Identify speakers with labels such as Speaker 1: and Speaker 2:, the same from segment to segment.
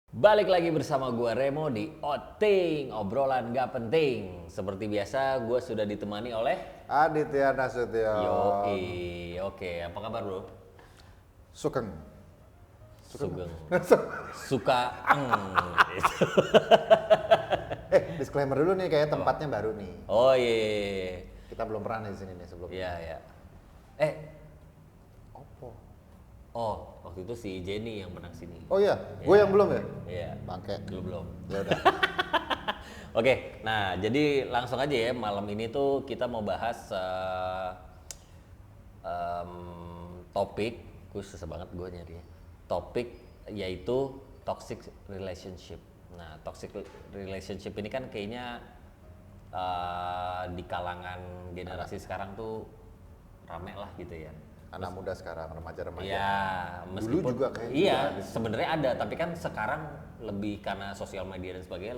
Speaker 1: Balik lagi bersama gue Remo di Oting, obrolan gak penting. Seperti biasa gue sudah ditemani oleh
Speaker 2: Aditya Nasution.
Speaker 1: Yoi. Oke, apa kabar bro?
Speaker 2: Sugeng.
Speaker 1: Sugeng. Suka gitu.
Speaker 2: Disclaimer dulu nih, kayak tempatnya baru nih.
Speaker 1: Oh iya.
Speaker 2: Kita belum pernah di sini nih sebelumnya.
Speaker 1: Iya, iya.
Speaker 2: Opo.
Speaker 1: Oh, waktu itu si Jenny yang menang sini.
Speaker 2: Oh iya, gue yang belum ya?
Speaker 1: Iya.
Speaker 2: Bangke.
Speaker 1: Belum.
Speaker 2: Ya udah.
Speaker 1: Oke, nah jadi langsung aja ya, malam ini tuh kita mau bahas topik, gue susah banget gue nyarinya. Topik yaitu toxic relationship. Nah, toxic relationship ini kan kayaknya di kalangan generasi sekarang tuh rame lah gitu ya.
Speaker 2: Anak muda sekarang, remaja-remaja.
Speaker 1: Iya, meskipun
Speaker 2: Dulu juga kayaknya
Speaker 1: iya,
Speaker 2: juga ada.
Speaker 1: sebenarnya ada, tapi kan sekarang lebih karena sosial media dan sebagainya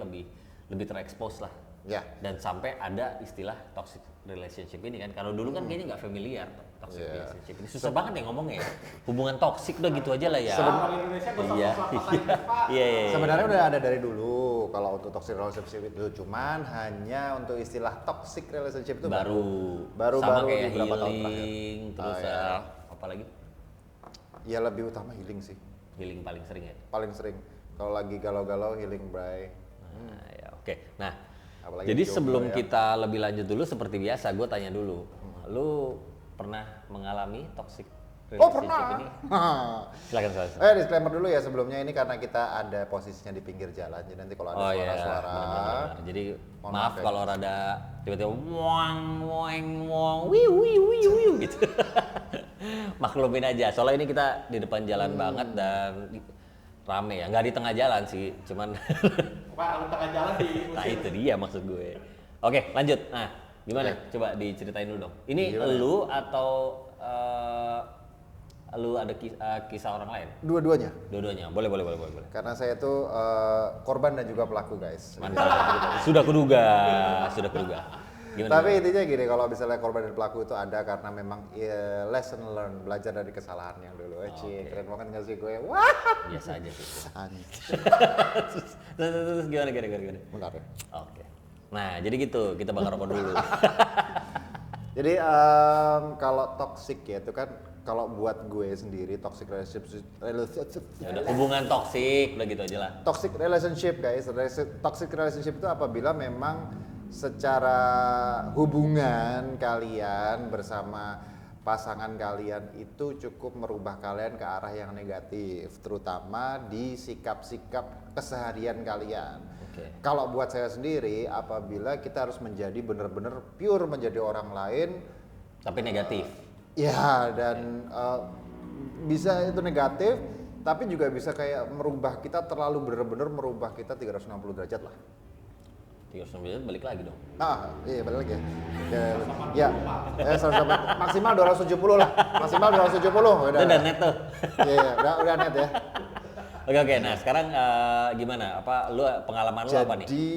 Speaker 1: lebih terekspos lah.
Speaker 2: Ya.
Speaker 1: Dan sampai ada istilah toxic relationship ini kan. Kalau dulu kan kayaknya nggak familiar toxic
Speaker 2: Iya.
Speaker 1: relationship ini. Susah banget ya ngomongnya ya. Hubungan toksik udah gitu aja lah ya.
Speaker 3: Kalau Indonesia gak usah
Speaker 1: Iya. Iya.
Speaker 2: Sebenarnya udah ada dari dulu kalau untuk toxic relationship itu, cuman hanya untuk istilah toxic relationship itu
Speaker 1: baru
Speaker 2: di
Speaker 1: sama kayak
Speaker 2: beberapa tahun terakhir.
Speaker 1: healing, terus
Speaker 2: ya.
Speaker 1: apa lagi?
Speaker 2: Ya lebih utama healing sih,
Speaker 1: Healing paling sering ya.
Speaker 2: paling sering. Kalau lagi galau-galau healing, bray.
Speaker 1: Nah, ya oke. Nah,
Speaker 2: Apalagi
Speaker 1: jadi
Speaker 2: jomblo
Speaker 1: sebelum
Speaker 2: ya.
Speaker 1: kita lebih lanjut dulu seperti biasa, gue tanya dulu, lu pernah mengalami toxic
Speaker 2: Oh
Speaker 1: relationship
Speaker 2: pernah.
Speaker 1: ini? Silakan.
Speaker 2: Disclaimer dulu ya sebelumnya, ini karena kita ada posisinya di pinggir jalan, jadi nanti kalau ada
Speaker 1: Oh iya,
Speaker 2: suara-suara,
Speaker 1: benar. Jadi
Speaker 2: Mohon
Speaker 1: maaf
Speaker 2: maaf ya.
Speaker 1: kalau rada tiba-tiba wang wiu gitu. Maklumin aja. Soalnya ini kita di depan jalan banget dan rame ya. Nggak di tengah jalan sih, cuman
Speaker 3: Pak, lu tengah jalan di
Speaker 1: nah itu dia maksud gue. Oke, lanjut. Nah, gimana? Coba diceritain dulu dong. Ini
Speaker 2: Gimana?
Speaker 1: lu atau lu ada kisah orang lain?
Speaker 2: dua-duanya.
Speaker 1: Dua-duanya. Boleh.
Speaker 2: Karena saya tuh korban dan juga pelaku, guys.
Speaker 1: Mantap. Sudah kuduga. Gimana?
Speaker 2: Tapi intinya gini, kalau misalnya korban dan pelaku itu ada karena memang lesson learn, belajar dari kesalahan yang dulu. Cie, keren banget nggak sih gue? Wah,
Speaker 1: Biasa aja sih.
Speaker 2: anjir.
Speaker 1: Terus gimana?
Speaker 2: Bentar ya.
Speaker 1: Oke. Nah, jadi gitu. Kita bakar rokok dulu.
Speaker 2: Jadi kalau toxic ya itu kan, kalau buat gue sendiri toxic relationship,
Speaker 1: Ya udah, hubungan toksik, udah gitu aja lah.
Speaker 2: toxic relationship guys, toxic relationship itu apabila memang secara hubungan kalian bersama pasangan kalian itu cukup merubah kalian ke arah yang negatif, terutama di sikap-sikap keseharian kalian.
Speaker 1: Oke.
Speaker 2: Kalau buat saya sendiri, apabila kita harus menjadi benar-benar pure menjadi orang lain,
Speaker 1: Tapi negatif.
Speaker 2: ya, dan bisa itu negatif, tapi juga bisa kayak merubah kita, terlalu benar-benar merubah kita 360 derajat lah.
Speaker 1: 390 balik lagi dong.
Speaker 2: Nah, iya balik lagi ya. Ya, 180, maksimal 270 lah. Maksimal 270.
Speaker 1: Itu udah net tuh.
Speaker 2: Iya, udah net ya.
Speaker 1: Oke. Nah, sekarang gimana? Apa lu pengalaman lu apa nih?
Speaker 2: Jadi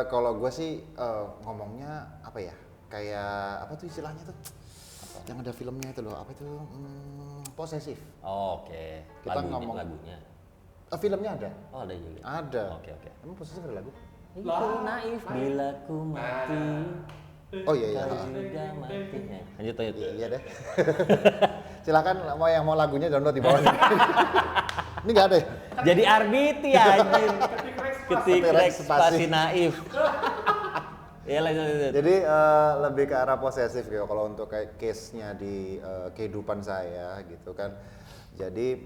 Speaker 2: kalau gue sih ngomongnya apa ya? Kayak apa tuh istilahnya tuh? Yang ada filmnya itu loh, apa itu? Posesif.
Speaker 1: Oh, oke.
Speaker 2: Kita ngomong-
Speaker 1: Lagunya.
Speaker 2: Filmnya ada?
Speaker 1: Oh, ada juga.
Speaker 2: Ada.
Speaker 1: Oke.
Speaker 2: Emang posesif ada lagu?
Speaker 1: Itu naif bila ku mati.
Speaker 2: Oh iya.
Speaker 1: Kau juga mati. Lanjut.
Speaker 2: Iya deh. Silakan yang mau lagunya download di bawah. Ini nggak ada ya?
Speaker 1: Jadi RBT anjir. Ketik rek spasi naif. Ya lanjut.
Speaker 2: Jadi lebih ke arah posesif gitu kalau untuk kayak case-nya di kehidupan saya gitu kan. Jadi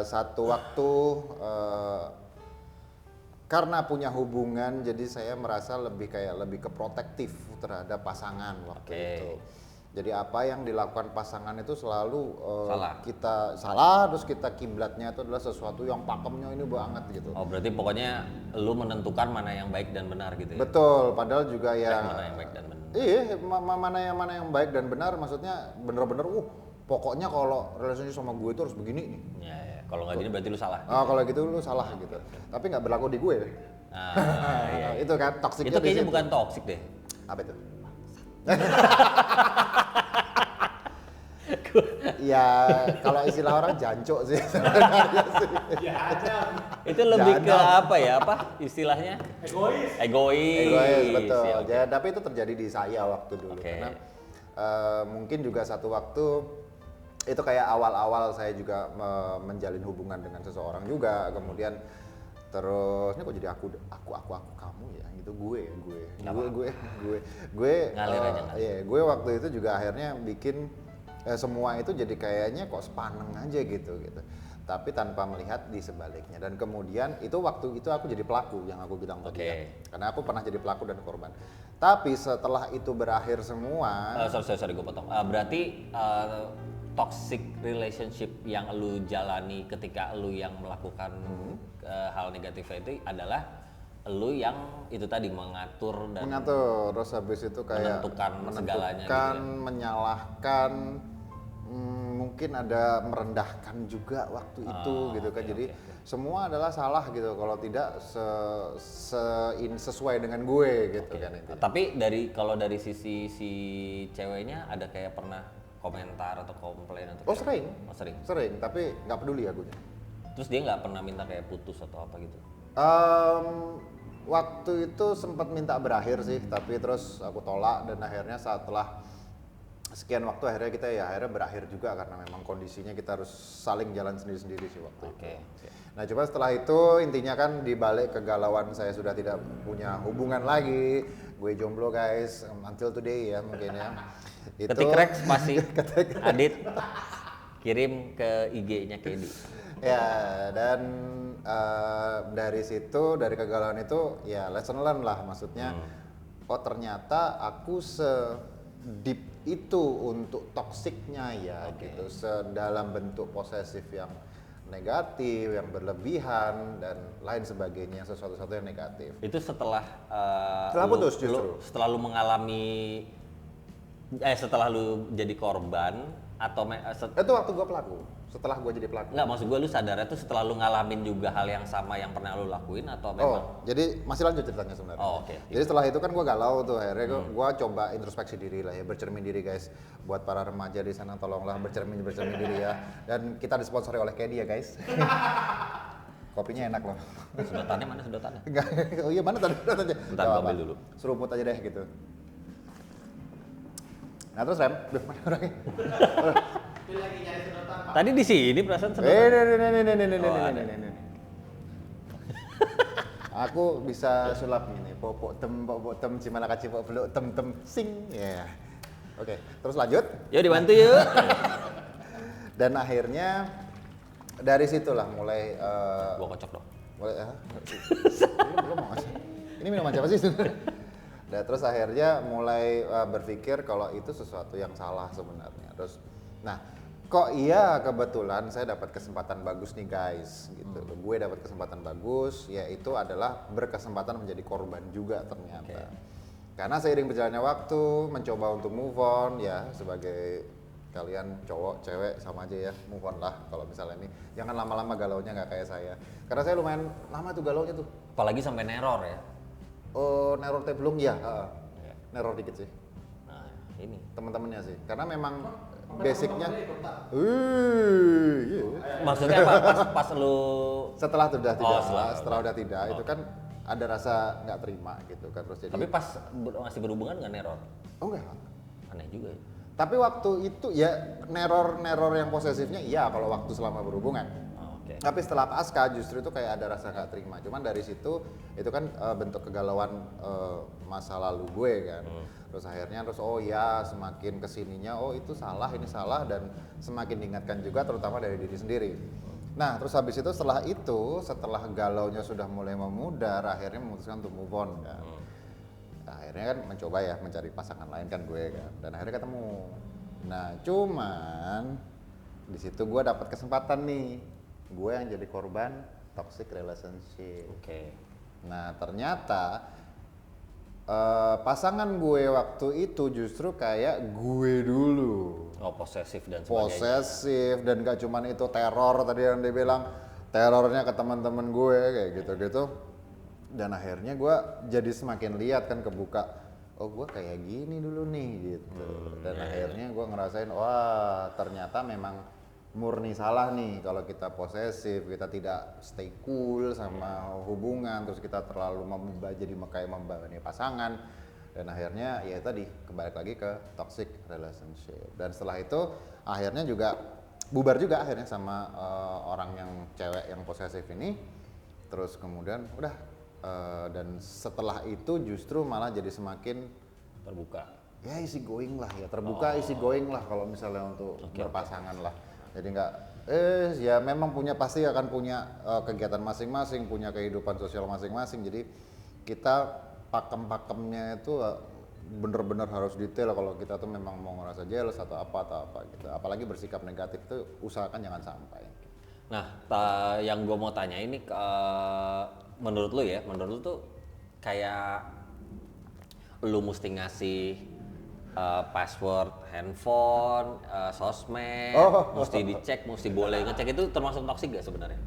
Speaker 2: satu waktu karena punya hubungan, jadi saya merasa lebih ke protektif terhadap pasangan waktu
Speaker 1: Oke.
Speaker 2: itu. Jadi apa yang dilakukan pasangan itu selalu
Speaker 1: Salah.
Speaker 2: kita salah, terus kita kiblatnya itu adalah sesuatu yang pakemnya ini banget gitu.
Speaker 1: Oh, berarti pokoknya lu menentukan mana yang baik dan benar gitu ya.
Speaker 2: Betul, padahal juga ya.
Speaker 1: Mana yang baik dan benar.
Speaker 2: Iya, mana yang baik dan benar, maksudnya bener-bener, pokoknya kalau relationship sama gue itu harus begini nih.
Speaker 1: Ya. Kalau nggak gini berarti lu salah.
Speaker 2: Kalau gitu lu salah gitu. Tapi nggak berlaku di gue.
Speaker 1: Nah,
Speaker 2: Itu kan toksiknya.
Speaker 1: itu
Speaker 2: di
Speaker 1: kayaknya
Speaker 2: situ.
Speaker 1: bukan toksik deh.
Speaker 2: Apa itu? Ya kalau istilah orang jancok sih sebenarnya sih.
Speaker 3: Ya ada.
Speaker 1: Itu lebih ke
Speaker 2: Jangan.
Speaker 1: apa ya? Apa istilahnya?
Speaker 3: Egois.
Speaker 1: Egois.
Speaker 2: Egois betul.
Speaker 1: Ya, oke.
Speaker 2: Ya, tapi itu terjadi di saya waktu dulu
Speaker 1: Oke.
Speaker 2: karena mungkin juga satu waktu itu kayak awal-awal saya juga menjalin hubungan dengan seseorang juga, kemudian terus ini kok jadi aku kamu ya gitu gue
Speaker 1: Ngalir aja, ngalir.
Speaker 2: iya, gue waktu itu juga akhirnya bikin semua itu jadi kayaknya kok sepaneng aja gitu tapi tanpa melihat di sebaliknya, dan kemudian itu waktu itu aku jadi pelaku yang aku bilang tadi ya, karena aku pernah jadi pelaku dan korban. Tapi setelah itu berakhir semua,
Speaker 1: Sorry gue potong. Berarti toxic relationship yang lu jalani ketika lu yang melakukan hal negatifnya itu adalah lu yang itu tadi mengatur dan
Speaker 2: terus habis itu kayak
Speaker 1: menentukan segalanya gitu ya?
Speaker 2: menyalahkan, mungkin ada merendahkan juga waktu itu gitu kan. Jadi semua adalah salah gitu kalau tidak sesuai dengan gue gitu kan intinya.
Speaker 1: Tapi kalau dari sisi si ceweknya ada kayak pernah komentar atau komplain atau
Speaker 2: Oh sering,
Speaker 1: sering.
Speaker 2: tapi nggak peduli aku.
Speaker 1: Terus dia nggak pernah minta kayak putus atau apa gitu?
Speaker 2: Waktu itu sempat minta berakhir sih, tapi terus aku tolak, dan akhirnya setelah sekian waktu akhirnya berakhir juga karena memang kondisinya kita harus saling jalan sendiri-sendiri sih waktu itu. Nah coba setelah itu intinya kan dibalik kegalauan saya sudah tidak punya hubungan lagi, gue jomblo guys, until today ya mungkin ya. Itu
Speaker 1: Ketik Rex pasti Adit kirim ke IG-nya Kedi.
Speaker 2: ya, dan dari situ, dari kegalauan itu ya lesson learn lah, maksudnya oh ternyata aku deep itu untuk toksiknya ya gitu, sedalam bentuk posesif yang negatif, yang berlebihan dan lain sebagainya, sesuatu yang negatif.
Speaker 1: Itu setelah
Speaker 2: Putus justru.
Speaker 1: setelah lu mengalami setelah lu jadi korban atau
Speaker 2: Itu waktu gua pelaku, setelah gua jadi pelaku.
Speaker 1: enggak, maksud gue lu sadarnya tuh setelah lu ngalamin juga hal yang sama yang pernah lu lakuin atau memang
Speaker 2: Jadi masih lanjut ceritanya sebenarnya.
Speaker 1: Oke.
Speaker 2: Jadi setelah itu kan gua galau tuh, akhirnya gua coba introspeksi diri lah ya, bercermin diri guys. Buat para remaja di sana tolonglah bercermin diri ya. Dan kita disponsori oleh Kedi ya guys. Kopinya enak loh.
Speaker 1: sedotannya mana sedotannya?
Speaker 2: Enggak, oh iya mana tadi sedotannya?
Speaker 1: Bentar, gua ambil dulu.
Speaker 2: Seruput aja deh gitu. Nah terus Rem, mana orangnya?
Speaker 3: Dia lagi nyari sedotan, Pak.
Speaker 1: Tadi di sini perasaan sedotan.
Speaker 2: Ini. Aku bisa sulap ini, popok tem, cimana kaci popok beluk tem sing, ya. Oke, terus lanjut.
Speaker 1: Yuk dibantu yuk.
Speaker 2: Dan akhirnya dari situlah mulai
Speaker 1: Gua kocok dong.
Speaker 2: ini belum mau ngasih. Ini minuman siapa sih sebenarnya? Dan terus akhirnya mulai berpikir kalau itu sesuatu yang salah sebenarnya. Terus, nah kok iya kebetulan saya dapat kesempatan bagus nih guys, gitu. Gue dapat kesempatan bagus, yaitu adalah berkesempatan menjadi korban juga ternyata. Karena seiring berjalannya waktu, mencoba untuk move on ya, sebagai kalian cowok, cewek sama aja ya, move on lah kalau misalnya ini. Jangan lama-lama galaunya nggak kayak saya. Karena saya lumayan lama tuh galaunya tuh.
Speaker 1: Apalagi sampai neror ya.
Speaker 2: Oh, neror teh belum ya?
Speaker 1: Iya.
Speaker 2: Neror dikit sih.
Speaker 1: Nah, ini.
Speaker 2: Teman-temannya sih, karena memang basicnya iya.
Speaker 1: Maksudnya apa? Pas lu
Speaker 2: Setelah udah tidak,
Speaker 1: setelah
Speaker 2: udah tidak, itu kan ada rasa nggak terima gitu kan, terus jadi
Speaker 1: tapi pas masih berhubungan dengan neror.
Speaker 2: oh enggak.
Speaker 1: Aneh juga ya.
Speaker 2: Tapi waktu itu ya neror yang posesifnya iya kalau waktu selama berhubungan.
Speaker 1: Oke.
Speaker 2: Tapi setelah pasca justru itu kayak ada rasa nggak terima. Cuman dari situ itu kan bentuk kegalauan masa lalu gue kan. Terus akhirnya oh ya semakin kesininya oh itu salah, ini salah, dan semakin diingatkan juga terutama dari diri sendiri. Nah terus habis itu setelah galaunya sudah mulai memudar, akhirnya memutuskan untuk move on kan. Akhirnya kan mencoba ya mencari pasangan lain kan gue kan, dan akhirnya ketemu. Nah cuman di situ gue dapat kesempatan nih, gue yang jadi korban toxic relationship.
Speaker 1: Oke.
Speaker 2: Nah ternyata pasangan gue waktu itu justru kayak gue dulu,
Speaker 1: Oh, posesif dan sebagainya.
Speaker 2: posesif, dan gak cuman itu teror tadi yang dia bilang, terornya ke teman-teman gue kayak gitu-gitu. Dan akhirnya gue jadi semakin lihat kan kebuka, oh gue kayak gini dulu nih gitu. Dan akhirnya gue ngerasain wah ternyata memang murni salah nih kalau kita posesif, kita tidak stay cool sama hubungan, terus kita terlalu jadi kayak membebani pasangan, dan akhirnya ya tadi kembali lagi ke toxic relationship. Dan setelah itu akhirnya juga bubar juga akhirnya sama orang yang cewek yang posesif ini. Terus kemudian udah dan setelah itu justru malah jadi semakin
Speaker 1: Terbuka.
Speaker 2: ya easy going lah ya, terbuka easy going lah kalau misalnya untuk berpasangan lah. Jadi nggak ya memang pasti akan punya kegiatan masing-masing, punya kehidupan sosial masing-masing. Jadi kita pakem-pakemnya itu bener-bener harus detail kalau kita tuh memang mau ngerasa jealous atau apa gitu. Apalagi bersikap negatif itu usahakan jangan sampai.
Speaker 1: Nah, yang gue mau tanya ini menurut lu tuh kayak lu mesti ngasih password handphone, sosmed, mesti dicek, mesti boleh ngecek, itu termasuk toksik gak sebenarnya?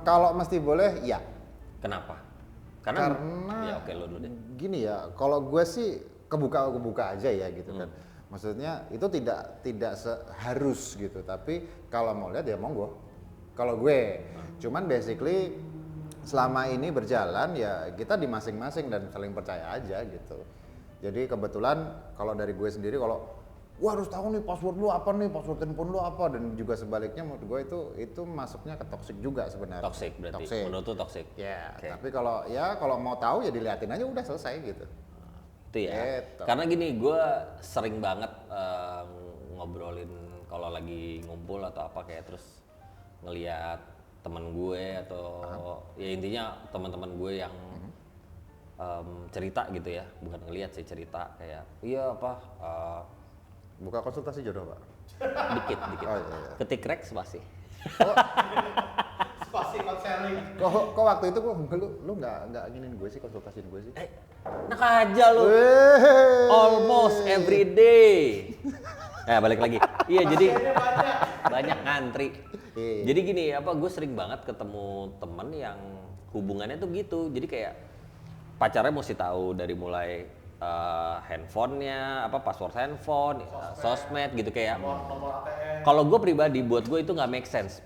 Speaker 2: Kalau mesti boleh, ya.
Speaker 1: Kenapa? Karena ya oke lu dulu deh.
Speaker 2: Gini ya, kalau gue sih kebuka aja ya gitu kan. Maksudnya itu tidak seharus gitu, tapi kalau mau lihat ya monggo. Kalau gue, cuman basically selama ini berjalan ya kita di masing-masing dan saling percaya aja gitu. Jadi kebetulan kalau dari gue sendiri kalau gua harus tahu nih password lu apa nih, password handphone lu apa, dan juga sebaliknya menurut gue itu masuknya ke toxic juga sebenarnya.
Speaker 1: Toxic berarti. Menurut tuh toxic.
Speaker 2: Ya, tapi kalau mau tahu ya diliatin aja udah selesai gitu.
Speaker 1: Itu ya.
Speaker 2: Gitu.
Speaker 1: Karena gini, gue sering banget ngobrolin kalau lagi ngumpul atau apa kayak terus ngelihat teman gue atau ya intinya teman-teman gue yang cerita gitu ya, bukan ngelihat sih, cerita kayak iya apa
Speaker 2: Buka konsultasi jodoh, Pak?
Speaker 1: dikit
Speaker 2: Oh, iya.
Speaker 1: ketik Rex pasti.
Speaker 3: Spasi konseling.
Speaker 2: Kok waktu itu lu nggak nginin gue sih, konsultasiin gue sih?
Speaker 1: Enak aja lu. Almost every day. Balik lagi. Iya, jadi banyak ngantri. Jadi gini, gue sering banget ketemu temen yang hubungannya tuh gitu. Jadi kayak pacarnya mesti tahu dari mulai handphonenya, password handphone, sosmed gitu kayak.
Speaker 3: Nomor ATM.
Speaker 1: Kalau gue pribadi, buat gue itu nggak make sense.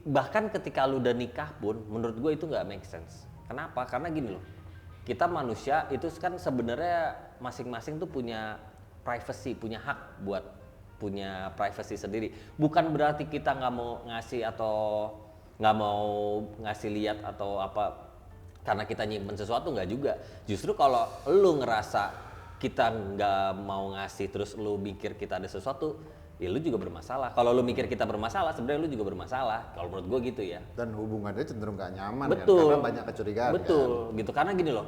Speaker 1: Bahkan ketika lu udah nikah pun, menurut gue itu nggak make sense. Kenapa? Karena gini loh, kita manusia itu kan sebenarnya masing-masing tuh punya privacy, punya hak buat punya privacy sendiri. Bukan berarti kita nggak mau ngasih atau nggak mau ngasih lihat atau apa karena kita nyimpen sesuatu, nggak juga. Justru kalau lu ngerasa kita nggak mau ngasih terus lu mikir kita ada sesuatu, ya lu juga bermasalah. Kalau lu mikir kita bermasalah, sebenarnya lu juga bermasalah. Kalau menurut gue gitu ya.
Speaker 2: Dan hubungannya cenderung gak nyaman.
Speaker 1: Betul.
Speaker 2: Kan? Karena banyak kecurigaan.
Speaker 1: Betul,
Speaker 2: kan?
Speaker 1: gitu. Karena gini loh,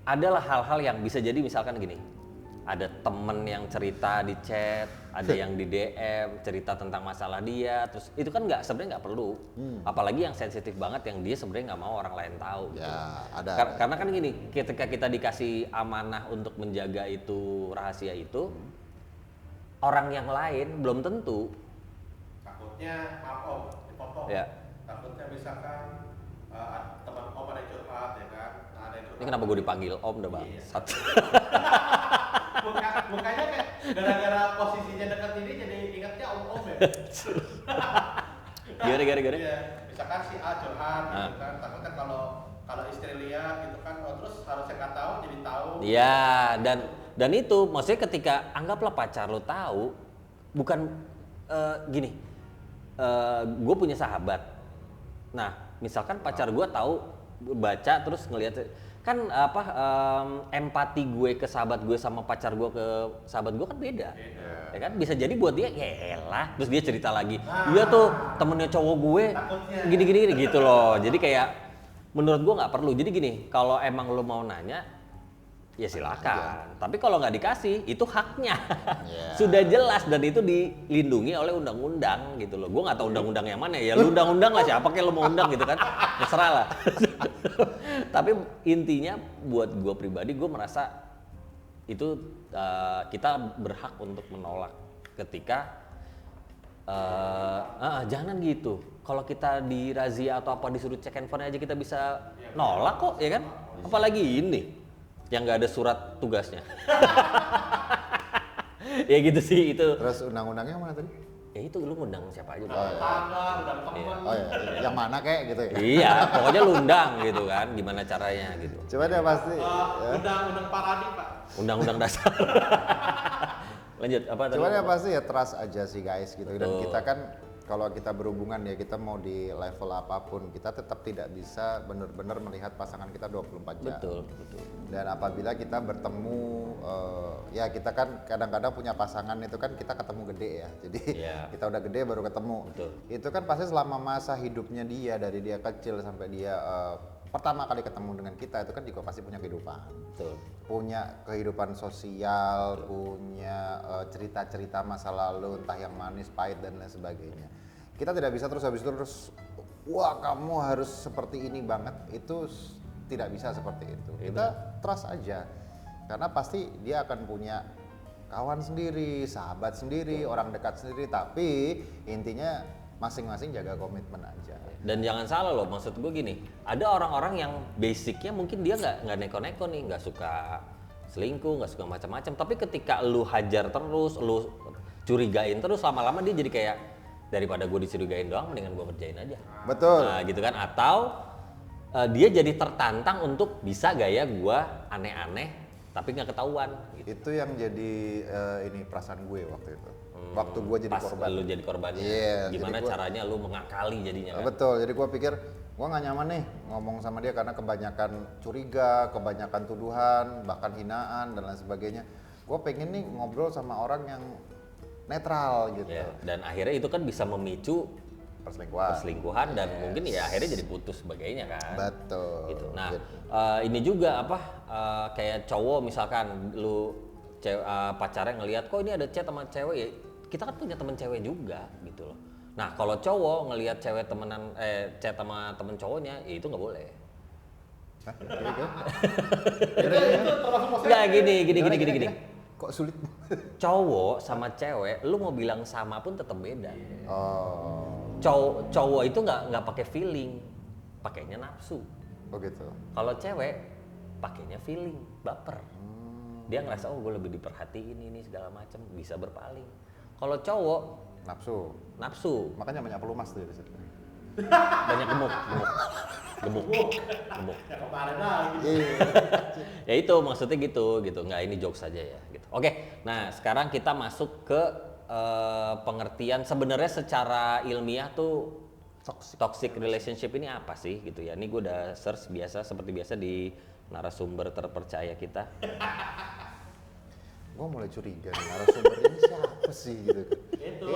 Speaker 1: adalah hal-hal yang bisa jadi misalkan gini, ada temen yang cerita di chat, ada yang di DM cerita tentang masalah dia, terus itu kan sebenarnya nggak perlu, apalagi yang sensitif banget yang dia sebenarnya nggak mau orang lain tahu. Gitu.
Speaker 2: Ya, ada.
Speaker 1: Karena kan gini, ketika kita dikasih amanah untuk menjaga itu rahasia itu, orang yang lain belum tentu.
Speaker 3: Takutnya maaf om, dipotong.
Speaker 1: Ya.
Speaker 3: Takutnya misalkan teman om ada yang curhat ya kan, nah, ada yang curhat.
Speaker 1: Ini kenapa gue dipanggil Om udah bang?
Speaker 3: Mukanya kayak gara-gara posisinya dekat ini jadi ingatnya om ya.
Speaker 1: Gara-gara.
Speaker 3: Iya, misalkan si A curhat gitu kan, takutnya kalau istri lihat gitu kan, terus harusnya nggak tahu jadi tahu.
Speaker 1: Iya, dan itu maksudnya ketika anggaplah pacar lo tahu, bukan gini, gue punya sahabat. Nah, misalkan pacar gue tahu baca terus ngelihat kan empati gue ke sahabat gue sama pacar gue ke sahabat gue kan beda. Ya kan bisa jadi buat dia ya elah, terus dia cerita lagi iya tuh temennya cowok gue gini gitu loh. Jadi kayak menurut gue nggak perlu. Jadi gini, kalau emang lo mau nanya ya silakan, tapi kalau nggak dikasih itu haknya. Sudah jelas dan itu dilindungi oleh undang-undang gitu loh. Gue nggak tahu undang-undang yang mana ya, lu undang-undang lah, siapa kayak lo mau undang gitu kan, terserah lah. Tapi intinya buat gue pribadi, gue merasa itu kita berhak untuk menolak ketika jangan gitu. Kalau kita dirazia atau apa disuruh cek handphone aja kita bisa nolak kok, ya kan? Apalagi ini. yang nggak ada surat tugasnya. Ya gitu sih itu.
Speaker 2: Terus undang-undangnya mana tadi?
Speaker 1: Ya itu lu ngundang siapa aja.
Speaker 3: Tetangga, undang teman.
Speaker 2: Oh ya, yang mana kayak gitu ya?
Speaker 1: Iya, pokoknya lu undang gitu kan, gimana caranya gitu.
Speaker 2: Coba deh pasti. Ya.
Speaker 3: Undang Paradi, Pak.
Speaker 1: Undang-undang dasar. Lanjut apa tadi?
Speaker 2: Cuman ya pasti ya trust aja sih guys gitu. Dan
Speaker 1: Betul.
Speaker 2: kita kan kalau kita berhubungan ya kita mau di level apapun kita tetap tidak bisa benar-benar melihat pasangan kita 24 jam.
Speaker 1: Betul, betul.
Speaker 2: Dan apabila kita bertemu ya kita kan kadang-kadang punya pasangan itu kan kita ketemu gede ya. Jadi
Speaker 1: Iya.
Speaker 2: kita udah gede baru ketemu.
Speaker 1: Betul.
Speaker 2: Itu kan pasti selama masa hidupnya dia dari dia kecil sampai dia pertama kali ketemu dengan kita itu kan juga pasti punya kehidupan.
Speaker 1: Betul.
Speaker 2: Punya kehidupan sosial, punya cerita-cerita masa lalu entah yang manis, pahit dan lain sebagainya. Kita tidak bisa terus habis itu terus wah kamu harus seperti ini banget, itu tidak bisa seperti itu. Kita trust aja. Karena pasti dia akan punya kawan sendiri, sahabat sendiri, orang dekat sendiri, tapi intinya masing-masing jaga komitmen aja.
Speaker 1: Dan jangan salah loh, maksud gue gini, ada orang-orang yang basicnya mungkin dia nggak neko-neko nih, nggak suka selingkuh, nggak suka macam-macam, tapi ketika lu hajar terus, lu curigain terus, lama-lama dia jadi kayak daripada gue dicurigain doang, mendingan gue kerjain aja.
Speaker 2: Betul.
Speaker 1: Nah gitu kan, atau dia jadi tertantang untuk bisa gaya gue aneh-aneh, tapi nggak ketahuan. Gitu.
Speaker 2: Itu yang jadi ini perasaan gue waktu itu. Waktu gue jadi
Speaker 1: Pas
Speaker 2: korban.
Speaker 1: lu jadi korbannya,
Speaker 2: Iya,
Speaker 1: gimana
Speaker 2: jadi gua-
Speaker 1: caranya lu mengakali jadinya kan?
Speaker 2: Betul, jadi gue pikir gue nggak nyaman nih ngomong sama dia karena kebanyakan curiga, kebanyakan tuduhan, bahkan hinaan dan lain sebagainya. Gue pengen nih ngobrol sama orang yang netral gitu.
Speaker 1: Ya, dan akhirnya itu kan bisa memicu
Speaker 2: Perselingkuhan.
Speaker 1: perselingkuhan dan mungkin ya akhirnya jadi putus sebagainya kan.
Speaker 2: Betul.
Speaker 1: Gitu. Nah,
Speaker 2: Gitu.
Speaker 1: ini juga apa kayak cowok misalkan lu pacarnya ngelihat kok ini ada chat sama cewek ya, kita kan punya temen cewek juga gitu loh. Nah, kalau cowok ngelihat cewek temenan chat sama temen cowoknya, ya itu nggak boleh.
Speaker 2: Hah? Gitu?
Speaker 3: Itu termasuk
Speaker 1: Nggak gini.
Speaker 2: Kok sulit?
Speaker 1: Cowok sama cewek, lu mau bilang sama pun tetap beda.
Speaker 2: Oh,
Speaker 1: Cowok itu nggak pakai feeling, pakainya nafsu.
Speaker 2: oh gitu.
Speaker 1: Kalau cewek pakainya feeling, baper. Dia ngerasa oh gue lebih diperhatiin ini segala macam, bisa berpaling. Kalau cowok
Speaker 2: Nafsu.
Speaker 1: nafsu,
Speaker 2: Makanya banyak pelumas tuh di situ.
Speaker 1: banyak gemuk.
Speaker 3: Ya kemarin lagi.
Speaker 2: Iya.
Speaker 1: Ya itu maksudnya gitu. Nggak ini jokes saja ya. Gitu. Oke, nah sekarang kita masuk ke pengertian sebenarnya secara ilmiah tuh toxic relationship ini apa sih gitu ya. Ini gue udah search seperti biasa di narasumber terpercaya kita.
Speaker 2: Gue mulai curiga nih narasumber ini siapa sih gitu.
Speaker 3: Itu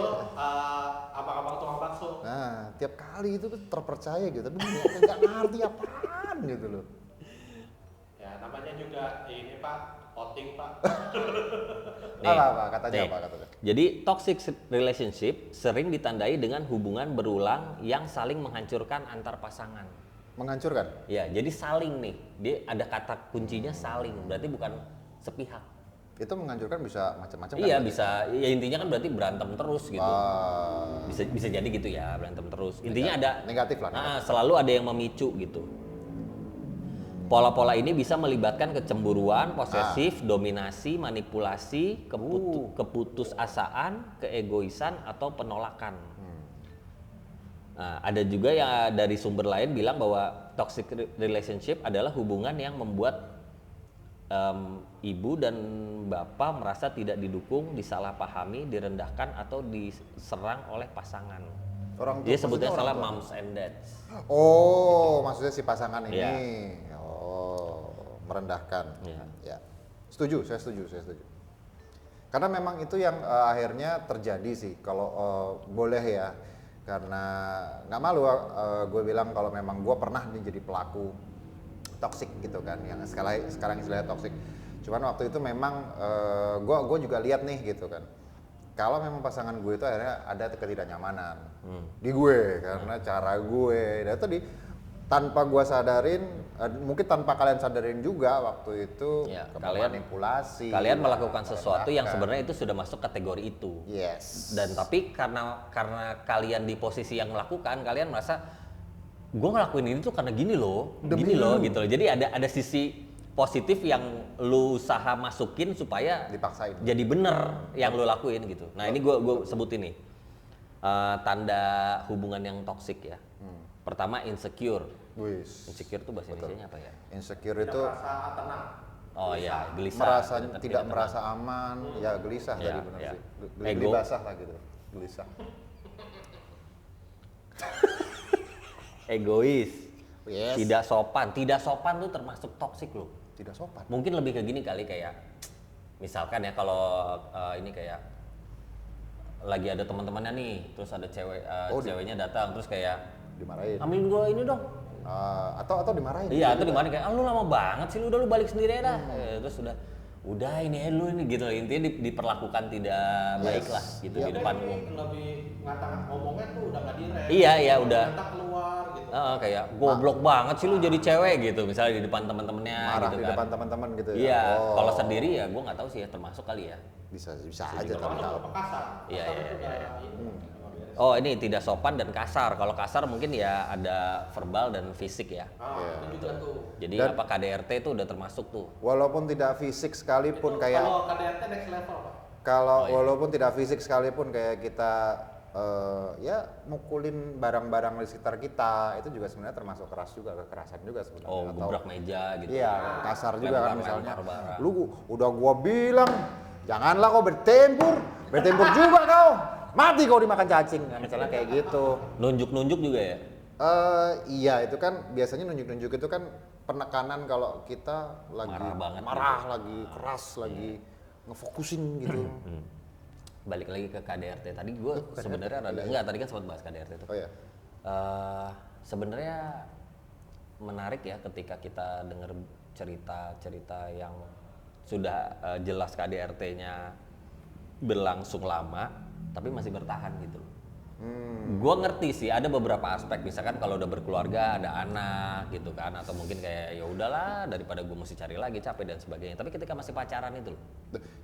Speaker 3: abang-abang tukang bakso.
Speaker 2: Nah, tiap kali itu tuh terpercaya gitu, tapi nggak ngerti apaan gitu loh.
Speaker 3: Ya namanya juga ini Pak, outing Pak.
Speaker 1: Nih,
Speaker 2: Apa katanya
Speaker 1: nih.
Speaker 2: apa katanya?
Speaker 1: Jadi toxic relationship sering ditandai dengan hubungan berulang yang saling menghancurkan antar pasangan.
Speaker 2: Menghancurkan.
Speaker 1: Ya, jadi saling nih. Dia ada kata kuncinya saling, berarti bukan sepihak.
Speaker 2: Itu menghancurkan bisa macam-macam kan?
Speaker 1: Iya, bisa. Ya intinya kan berarti berantem terus gitu.
Speaker 2: Ah,
Speaker 1: Bisa jadi gitu ya, berantem terus. Intinya ada
Speaker 2: negatif lah.
Speaker 1: selalu ada yang memicu gitu. Pola-pola ini bisa melibatkan kecemburuan, posesif, dominasi, manipulasi, keputusasaan, keegoisan atau penolakan. Nah, ada juga yang dari sumber lain bilang bahwa toxic relationship adalah hubungan yang membuat ibu dan bapak merasa tidak didukung, disalahpahami, direndahkan atau diserang oleh pasangan.
Speaker 2: Orang tua,
Speaker 1: Dia sebutnya
Speaker 2: maksudnya
Speaker 1: salah
Speaker 2: orang tua.
Speaker 1: moms and dads.
Speaker 2: Oh, maksudnya si pasangan ini.
Speaker 1: Iya.
Speaker 2: Oh, merendahkan.
Speaker 1: Iya.
Speaker 2: Ya. Saya setuju. Karena memang itu yang akhirnya terjadi sih. Kalau boleh ya, karena nggak malu gue bilang kalau memang gue pernah nih jadi pelaku toxic gitu kan, yang sekarang istilahnya toxic. Cuman waktu itu memang gue juga lihat nih gitu kan. Kalau memang pasangan gue itu akhirnya ada ketidaknyamanan di gue karena cara gue, dan tadi tanpa gue sadarin, mungkin tanpa kalian sadarin juga waktu itu
Speaker 1: Ya,
Speaker 2: manipulasi.
Speaker 1: Kalian melakukan sesuatu yang
Speaker 2: merendahkan.
Speaker 1: sebenarnya itu sudah masuk kategori itu.
Speaker 2: Yes.
Speaker 1: Dan tapi karena kalian di posisi yang melakukan, kalian merasa gue ngelakuin ini tuh karena gini loh
Speaker 2: Demi
Speaker 1: gitu
Speaker 2: lu.
Speaker 1: loh. Jadi ada sisi positif yang lu usaha masukin supaya
Speaker 2: Dipaksain.
Speaker 1: jadi bener yang lu lakuin gitu. Nah ini gue sebutin nih. Tanda hubungan yang toksik ya. Pertama insecure.
Speaker 2: Wis.
Speaker 1: Insecure tuh bahasa Indonesia apa ya?
Speaker 2: Insecure
Speaker 3: Tidak
Speaker 2: itu
Speaker 3: merasa tenang.
Speaker 1: Oh ya, gelisah.
Speaker 2: merasa
Speaker 1: Tidak
Speaker 2: tidak
Speaker 1: tenang.
Speaker 2: merasa aman, ya gelisah
Speaker 1: Ya,
Speaker 2: tadi benar
Speaker 1: ya.
Speaker 2: sih. Geli
Speaker 1: Ego.
Speaker 2: basah lah gitu. Gelisah.
Speaker 1: Egois.
Speaker 2: Yes.
Speaker 1: Tidak sopan. Tidak sopan tuh termasuk toksik loh.
Speaker 2: Tidak sopan.
Speaker 1: Mungkin lebih ke gini kali kayak misalkan ya kalau ini kayak lagi ada teman-temannya nih, terus ada ceweknya datang terus kayak
Speaker 2: Dimarahin.
Speaker 1: ambilin gua ini dong.
Speaker 2: Atau dimarahin.
Speaker 1: Iya, atau dimana kayak lu lama banget sih, lu balik sendiri aja dah. Terus udah ini lu ini gitu loh. Intinya diperlakukan tidak baik lah gitu di depan umum.
Speaker 3: Lebih ngatakan ngomongnya tuh udah nggak direct.
Speaker 1: Iya, udah.
Speaker 3: Minta keluar gitu.
Speaker 1: Kayak goblok banget sih lu jadi cewek gitu, misalnya di depan teman-temannya
Speaker 2: Marah
Speaker 1: gitu
Speaker 2: di
Speaker 1: kan.
Speaker 2: depan teman-teman gitu ya.
Speaker 1: Iya,
Speaker 2: Oh.
Speaker 1: kalau sendiri ya gua nggak tahu sih ya, termasuk kali ya.
Speaker 2: Bisa aja tapi
Speaker 3: Kalau
Speaker 2: kalau
Speaker 3: kasar.
Speaker 1: Iya,
Speaker 3: Kasar
Speaker 1: iya,
Speaker 3: itu
Speaker 1: iya,
Speaker 3: udah
Speaker 1: iya.
Speaker 3: ini, nggak beres.
Speaker 1: Oh ini tidak sopan dan kasar. Kalau kasar mungkin ya ada verbal dan fisik ya.
Speaker 2: Iya.
Speaker 3: Itu juga tuh.
Speaker 1: Jadi
Speaker 2: Dan-
Speaker 1: apa KDRT itu udah termasuk tuh.
Speaker 2: walaupun tidak fisik sekalipun
Speaker 3: Itu
Speaker 2: kayak
Speaker 3: kalau KDRT next level Pak.
Speaker 2: kalau
Speaker 1: Oh, iya.
Speaker 2: walaupun tidak fisik sekalipun kayak kita ya mukulin barang-barang di sekitar kita itu juga sebenarnya termasuk keras juga, kekerasan juga sebenarnya.
Speaker 1: Oh gebrak meja gitu.
Speaker 2: Iya, kasar juga kan
Speaker 1: Lempar-lempar
Speaker 2: misalnya.
Speaker 1: barang.
Speaker 2: Lu udah gua bilang janganlah kau bertempur juga kau. Mati kau dimakan cacing kan misalnya kayak gitu.
Speaker 1: Nunjuk-nunjuk juga ya.
Speaker 2: Iya itu kan biasanya nunjuk-nunjuk itu kan penekanan kalau kita lagi
Speaker 1: Marah banget
Speaker 2: lagi keras, lagi ngefokusin gitu.
Speaker 1: Balik lagi ke KDRT tadi gue sebenarnya rada enggak, tadi kan sempat bahas KDRT itu.
Speaker 2: Oh ya.
Speaker 1: Sebenarnya menarik ya ketika kita dengar cerita-cerita yang sudah jelas KDRT-nya berlangsung lama tapi masih bertahan gitu loh. Gua ngerti sih ada beberapa aspek, misalkan kalau udah berkeluarga ada anak gitu kan, atau mungkin kayak ya udahlah daripada gue mesti cari lagi capek dan sebagainya. Tapi ketika masih pacaran itu loh.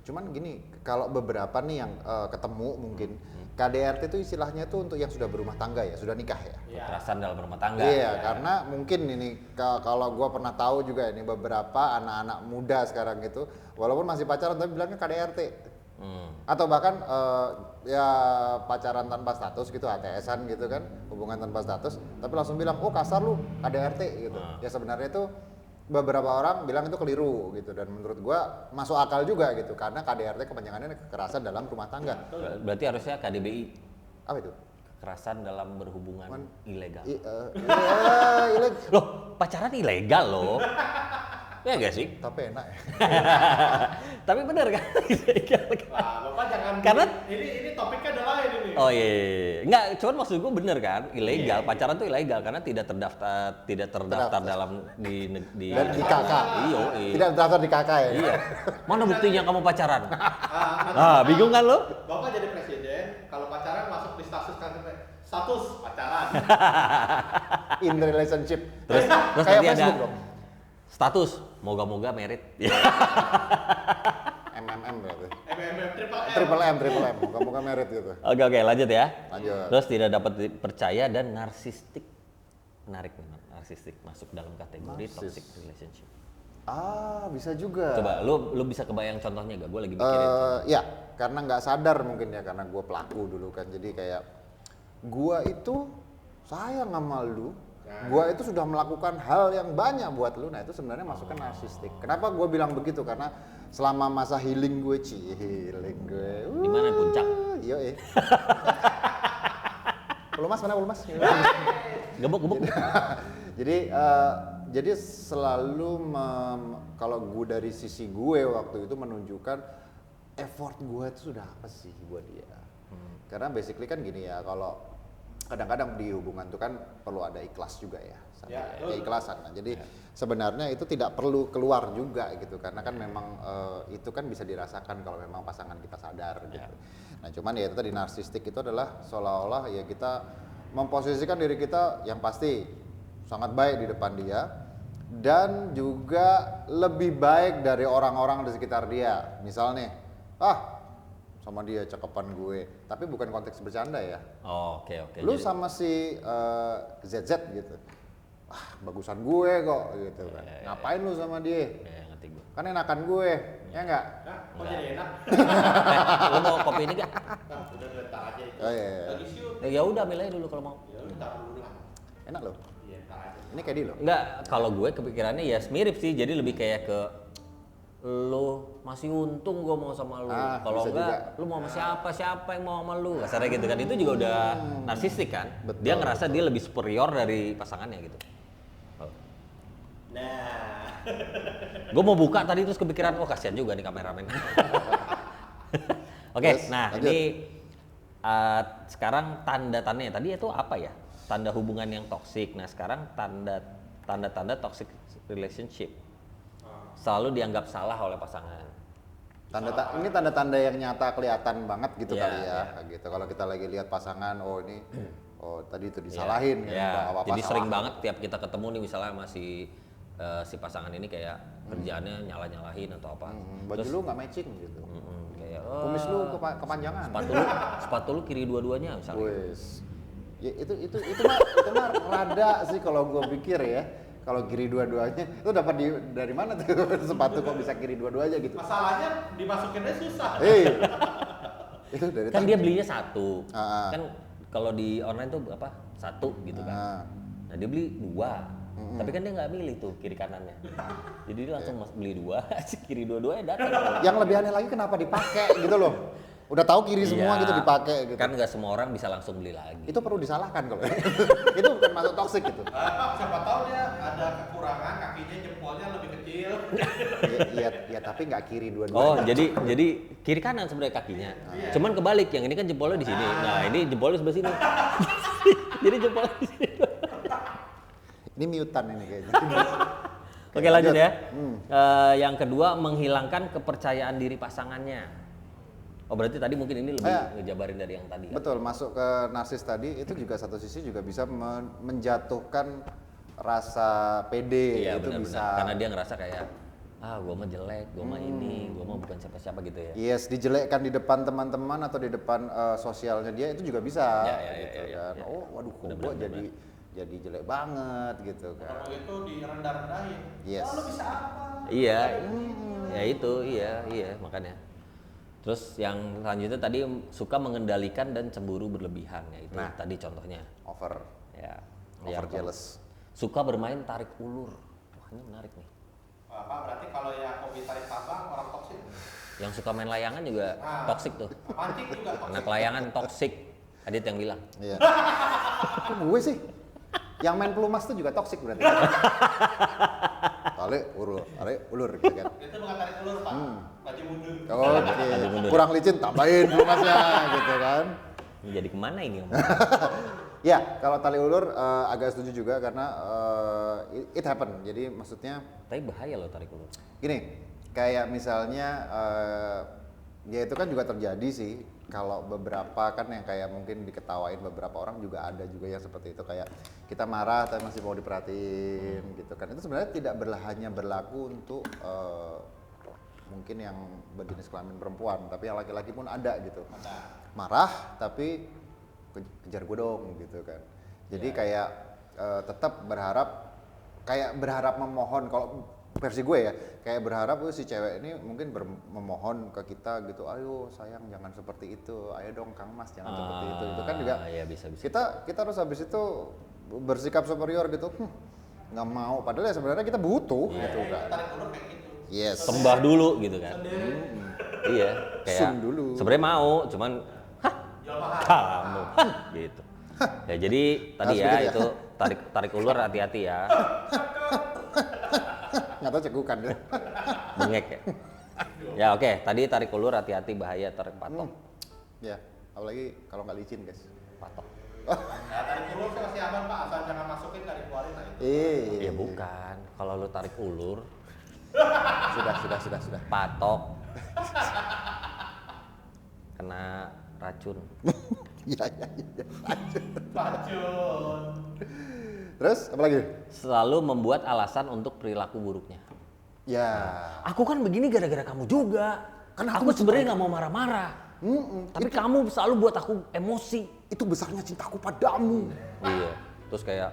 Speaker 2: Cuman gini, kalau beberapa nih yang ketemu mungkin KDRT itu istilahnya tuh untuk yang sudah berumah tangga ya, sudah nikah ya.
Speaker 1: Kekerasan dalam rumah tangga.
Speaker 2: Iya, karena mungkin ini kalau gua pernah tahu juga ini beberapa anak-anak muda sekarang gitu, walaupun masih pacaran tapi bilangnya KDRT. Atau bahkan ya pacaran tanpa status gitu, HTS-an gitu kan, hubungan tanpa status, tapi langsung bilang, oh kasar lu, KDRT gitu. Ya sebenarnya itu beberapa orang bilang itu keliru gitu, dan menurut gua masuk akal juga gitu, karena KDRT kepanjangannya kekerasan dalam rumah tangga.
Speaker 1: Berarti harusnya KDBI,
Speaker 2: Apa itu?
Speaker 1: kekerasan dalam berhubungan ilegal.
Speaker 2: Iya,
Speaker 1: Loh, pacaran ilegal loh. Ya enggak sih?
Speaker 2: tapi enak ya.
Speaker 1: Tapi bener kan? Ilegal kan?
Speaker 3: Wah, Bapak jangan
Speaker 1: Karena-
Speaker 3: ini topiknya udah lain ini.
Speaker 1: Oh iya. Enggak, cuman maksud gue bener kan? Ilegal, pacaran tuh ilegal karena tidak terdaftar dalam di
Speaker 2: Dan di KK.
Speaker 1: Iya.
Speaker 2: Tidak terdaftar di KK ya.
Speaker 1: Iya. Mana buktinya kamu pacaran? Bingung kan lo?
Speaker 3: Bapak jadi presiden, kalau pacaran masuk di status pacaran.
Speaker 2: In relationship.
Speaker 1: Terus
Speaker 2: Kayak
Speaker 1: nanti ada
Speaker 2: Facebook dong.
Speaker 1: status moga-moga merit.
Speaker 2: MMM berarti.
Speaker 3: Triple M.
Speaker 2: Triple M. Moga-moga merit gitu.
Speaker 1: Oke, lanjut ya.
Speaker 2: Lanjut.
Speaker 1: Terus tidak dapat dipercaya dan narsistik. Menarik memang, narsistik masuk dalam kategori
Speaker 2: Narsis.
Speaker 1: toxic relationship.
Speaker 2: Bisa juga.
Speaker 1: Coba lu bisa kebayang contohnya gak? Gue lagi mikirin.
Speaker 2: Ya, karena nggak sadar mungkin ya, karena gue pelaku dulu kan. Jadi kayak gue itu sayang sama lu. Gue itu sudah melakukan hal yang banyak buat lu. Nah itu sebenarnya masukkan narsistik. Kenapa gue bilang begitu? Karena selama masa healing gue, healing gue.
Speaker 1: Di mana puncak?
Speaker 2: Iya. Pelu mas mana pelu mas?
Speaker 1: Gebuk.
Speaker 2: Jadi selalu kalau gue dari sisi gue waktu itu menunjukkan effort gue itu sudah apa sih buat dia. Karena basically kan gini ya, kalau kadang-kadang di hubungan itu kan perlu ada ikhlas juga ya,
Speaker 3: Ya,
Speaker 2: keikhlasan. Nah, jadi sebenarnya itu tidak perlu keluar juga gitu, karena kan memang itu kan bisa dirasakan kalau memang pasangan kita sadar gitu. Nah cuman ya itu tadi, narsistik itu adalah seolah-olah ya kita memposisikan diri kita yang pasti sangat baik di depan dia, dan juga lebih baik dari orang-orang di sekitar dia. Misalnya, sama dia cakepan gue, tapi bukan konteks bercanda ya.
Speaker 1: Oh, oke.
Speaker 2: Lu
Speaker 1: Jadi-
Speaker 2: sama si ZZ gitu, bagusan gue kok gitu kan. Ngapain lu sama dia?
Speaker 1: Ya, ngerti gue.
Speaker 2: Kan enakan gue, ya enggak?
Speaker 3: Nah, kok jadi enak?
Speaker 1: Lo mau kopi ini gak?
Speaker 3: Nah, udah ntar aja itu.
Speaker 2: Oh iya.
Speaker 3: Lagi siut.
Speaker 1: Ya udah ambil aja dulu kalau mau.
Speaker 3: Ya udah ntar dulu lah.
Speaker 2: Enak loh.
Speaker 3: Iya, ntar aja.
Speaker 2: Ini kayak di lo.
Speaker 1: Enggak, kalau gue kepikirannya ya mirip sih, jadi lebih kayak ke lo masih untung gue mau sama lo. Kalau
Speaker 2: bisa
Speaker 1: enggak, lo mau sama siapa? Siapa yang mau sama lo? Kasarnya gitu kan, itu juga udah narsistik kan.
Speaker 2: Betul,
Speaker 1: Dia ngerasa dia lebih superior dari pasangannya gitu. Oh.
Speaker 3: Nah,
Speaker 1: Gue mau buka tadi terus kepikiran, oh kasihan juga nih kameramen. Oke,
Speaker 2: Terus,
Speaker 1: nah
Speaker 2: lanjut.
Speaker 1: ini sekarang tanda-tandanya tadi itu apa ya? Tanda hubungan yang toksik. Nah sekarang tanda-tanda toxic relationship. Selalu dianggap salah oleh pasangan.
Speaker 2: Ini tanda-tanda yang nyata kelihatan banget gitu
Speaker 1: Iya,
Speaker 2: kali ya.
Speaker 1: iya.
Speaker 2: Gitu. Kalau kita lagi lihat pasangan, oh ini tadi itu disalahin kan,
Speaker 1: Ya,
Speaker 2: apa-apa
Speaker 1: jadi sering
Speaker 2: salah.
Speaker 1: banget tiap kita ketemu nih misalnya masih si pasangan ini kayak kerjaannya nyala-nyalahin atau apa.
Speaker 2: Baju lu nggak matching gitu.
Speaker 1: Kayak
Speaker 2: Kumis lu kepanjangan.
Speaker 1: sepatu lu kiri dua-duanya misalnya.
Speaker 2: Wes. Ya, itu mah rada sih kalau gua pikir ya. Kalau kiri dua-duanya, lu dapat dari mana tuh sepatu kok bisa kiri dua-duanya gitu?
Speaker 3: masalahnya dimasukinnya susah.
Speaker 2: Itu dari
Speaker 1: Kan
Speaker 2: tadi.
Speaker 1: dia belinya satu.
Speaker 2: Ah.
Speaker 1: Kan kalau di online tuh apa? Satu gitu kan.
Speaker 2: Ah.
Speaker 1: Nah, dia beli dua. Tapi kan dia nggak milih tuh kiri kanannya. Jadi dia langsung beli dua, kiri dua-duanya datang.
Speaker 2: Yang lebih aneh lagi kenapa dipakai gitu loh? Udah tahu kiri semua
Speaker 1: Iya,
Speaker 2: gitu dipakai gitu.
Speaker 1: Kan nggak semua orang bisa langsung beli lagi.
Speaker 2: Itu perlu disalahkan kalau itu bukan masuk toksik gitu.
Speaker 3: Pak, siapa tahu dia ada kekurangan kakinya jempolnya lebih kecil.
Speaker 2: Ya tapi nggak kiri dua-duanya.
Speaker 1: Oh, jadi kiri kanan sebenarnya kakinya. Cuman kebalik, yang ini kan jempolnya di sini. Nah, ini jempolnya sebelah sini. Jadi jempolnya di sini.
Speaker 2: Ini mutan ini kayaknya.
Speaker 1: Oke, lanjut ya. Yang kedua, menghilangkan kepercayaan diri pasangannya. Oh, berarti tadi mungkin ini lebih ngejabarin dari yang tadi kan?
Speaker 2: Betul, masuk ke narsis tadi itu juga satu sisi juga bisa menjatuhkan rasa pede
Speaker 1: Iya,
Speaker 2: itu
Speaker 1: benar-benar.
Speaker 2: bisa.
Speaker 1: Karena dia ngerasa kayak, gue mah jelek, gue mah ini, gue mah bukan siapa-siapa gitu ya.
Speaker 2: Yes, dijelekkan di depan teman-teman atau di depan sosialnya dia itu juga bisa
Speaker 1: Ya,
Speaker 2: gitu
Speaker 1: ya,
Speaker 2: kan.
Speaker 1: ya.
Speaker 2: Oh, waduh kok gua jadi jelek banget gitu kan.
Speaker 3: Kalau itu direndah-rendahin.
Speaker 2: Yes.
Speaker 3: Oh, lu bisa apa?
Speaker 1: Iya, ya itu, iya, makanya. Terus yang selanjutnya tadi suka mengendalikan dan cemburu berlebihan, ya itu
Speaker 2: Nah.
Speaker 1: tadi contohnya.
Speaker 2: Over
Speaker 1: Ya,
Speaker 2: over
Speaker 1: yang
Speaker 2: jealous.
Speaker 1: suka bermain tarik ulur. Wah, ini menarik nih.
Speaker 3: Pak, berarti kalau yang hobi tarik tambang orang toksik.
Speaker 1: Yang suka main layangan juga toksik tuh.
Speaker 3: Mancing juga toksik.
Speaker 1: Anak layangan toksik. Adit yang bilang.
Speaker 2: Iya. Kok gue sih? Yang main pelumas tuh juga toksik berarti. Tarik ulur gitu kan.
Speaker 3: Itu bukan tarik ulur, Pak. Maju mundur.
Speaker 2: Oke. Kurang licin tambahin pelumasnya gitu kan.
Speaker 1: Ini jadi kemana ini om?
Speaker 2: Ya, kalau tali ulur agak setuju juga karena it happen. Jadi maksudnya
Speaker 1: Tapi bahaya loh tarik ulur.
Speaker 2: gini, kayak misalnya ya itu kan juga terjadi sih. Kalau beberapa kan yang kayak mungkin diketawain beberapa orang juga ada juga yang seperti itu, kayak kita marah tapi masih mau diperhatiin gitu kan. Itu sebenarnya tidak hanya berlaku untuk mungkin yang berjenis kelamin perempuan, tapi yang laki-laki pun ada gitu. Marah tapi kejar gue dong gitu kan. Jadi kayak tetap berharap memohon, kalau versi gue ya, kayak berharap si cewek ini mungkin memohon ke kita gitu, ayo sayang jangan seperti itu, ayo dong Kang Mas jangan seperti itu kan juga
Speaker 1: ya bisa.
Speaker 2: kita harus habis itu bersikap superior gitu, nggak mau, padahal ya sebenarnya kita butuh gitu kan.
Speaker 3: Tarik ulur kayak gitu.
Speaker 2: Yes.
Speaker 1: Sembah dulu gitu kan. Iya, kayak
Speaker 2: Sum dulu.
Speaker 1: sebenarnya mau, cuman
Speaker 3: Jual mahal.
Speaker 1: kamu gitu. Ya jadi tadi
Speaker 2: Harus
Speaker 1: ya
Speaker 2: begitu ya.
Speaker 1: itu tarik ulur hati-hati ya.
Speaker 2: Nggak tahu cekukan ya.
Speaker 1: Bengek ya. Ya oke, tadi tarik ulur hati-hati bahaya tarik patok.
Speaker 2: Ya, apalagi kalau nggak licin guys.
Speaker 1: Patok.
Speaker 3: Nah, tarik ulur sih masih aman, Pak, asal jangan masukin nggak dikeluarin lah itu.
Speaker 1: Ya bukan. Kalau lu tarik ulur,
Speaker 2: Sudah.
Speaker 1: patok kena racun.
Speaker 2: Iya.
Speaker 3: Bacun.
Speaker 2: Terus apa lagi?
Speaker 1: Selalu membuat alasan untuk perilaku buruknya.
Speaker 2: Ya.
Speaker 1: Aku kan begini gara-gara kamu juga.
Speaker 2: Kan
Speaker 1: Aku sebenarnya nggak mau marah-marah. Tapi kamu selalu buat aku emosi.
Speaker 2: Itu besarnya cintaku padamu.
Speaker 1: Iya. Terus kayak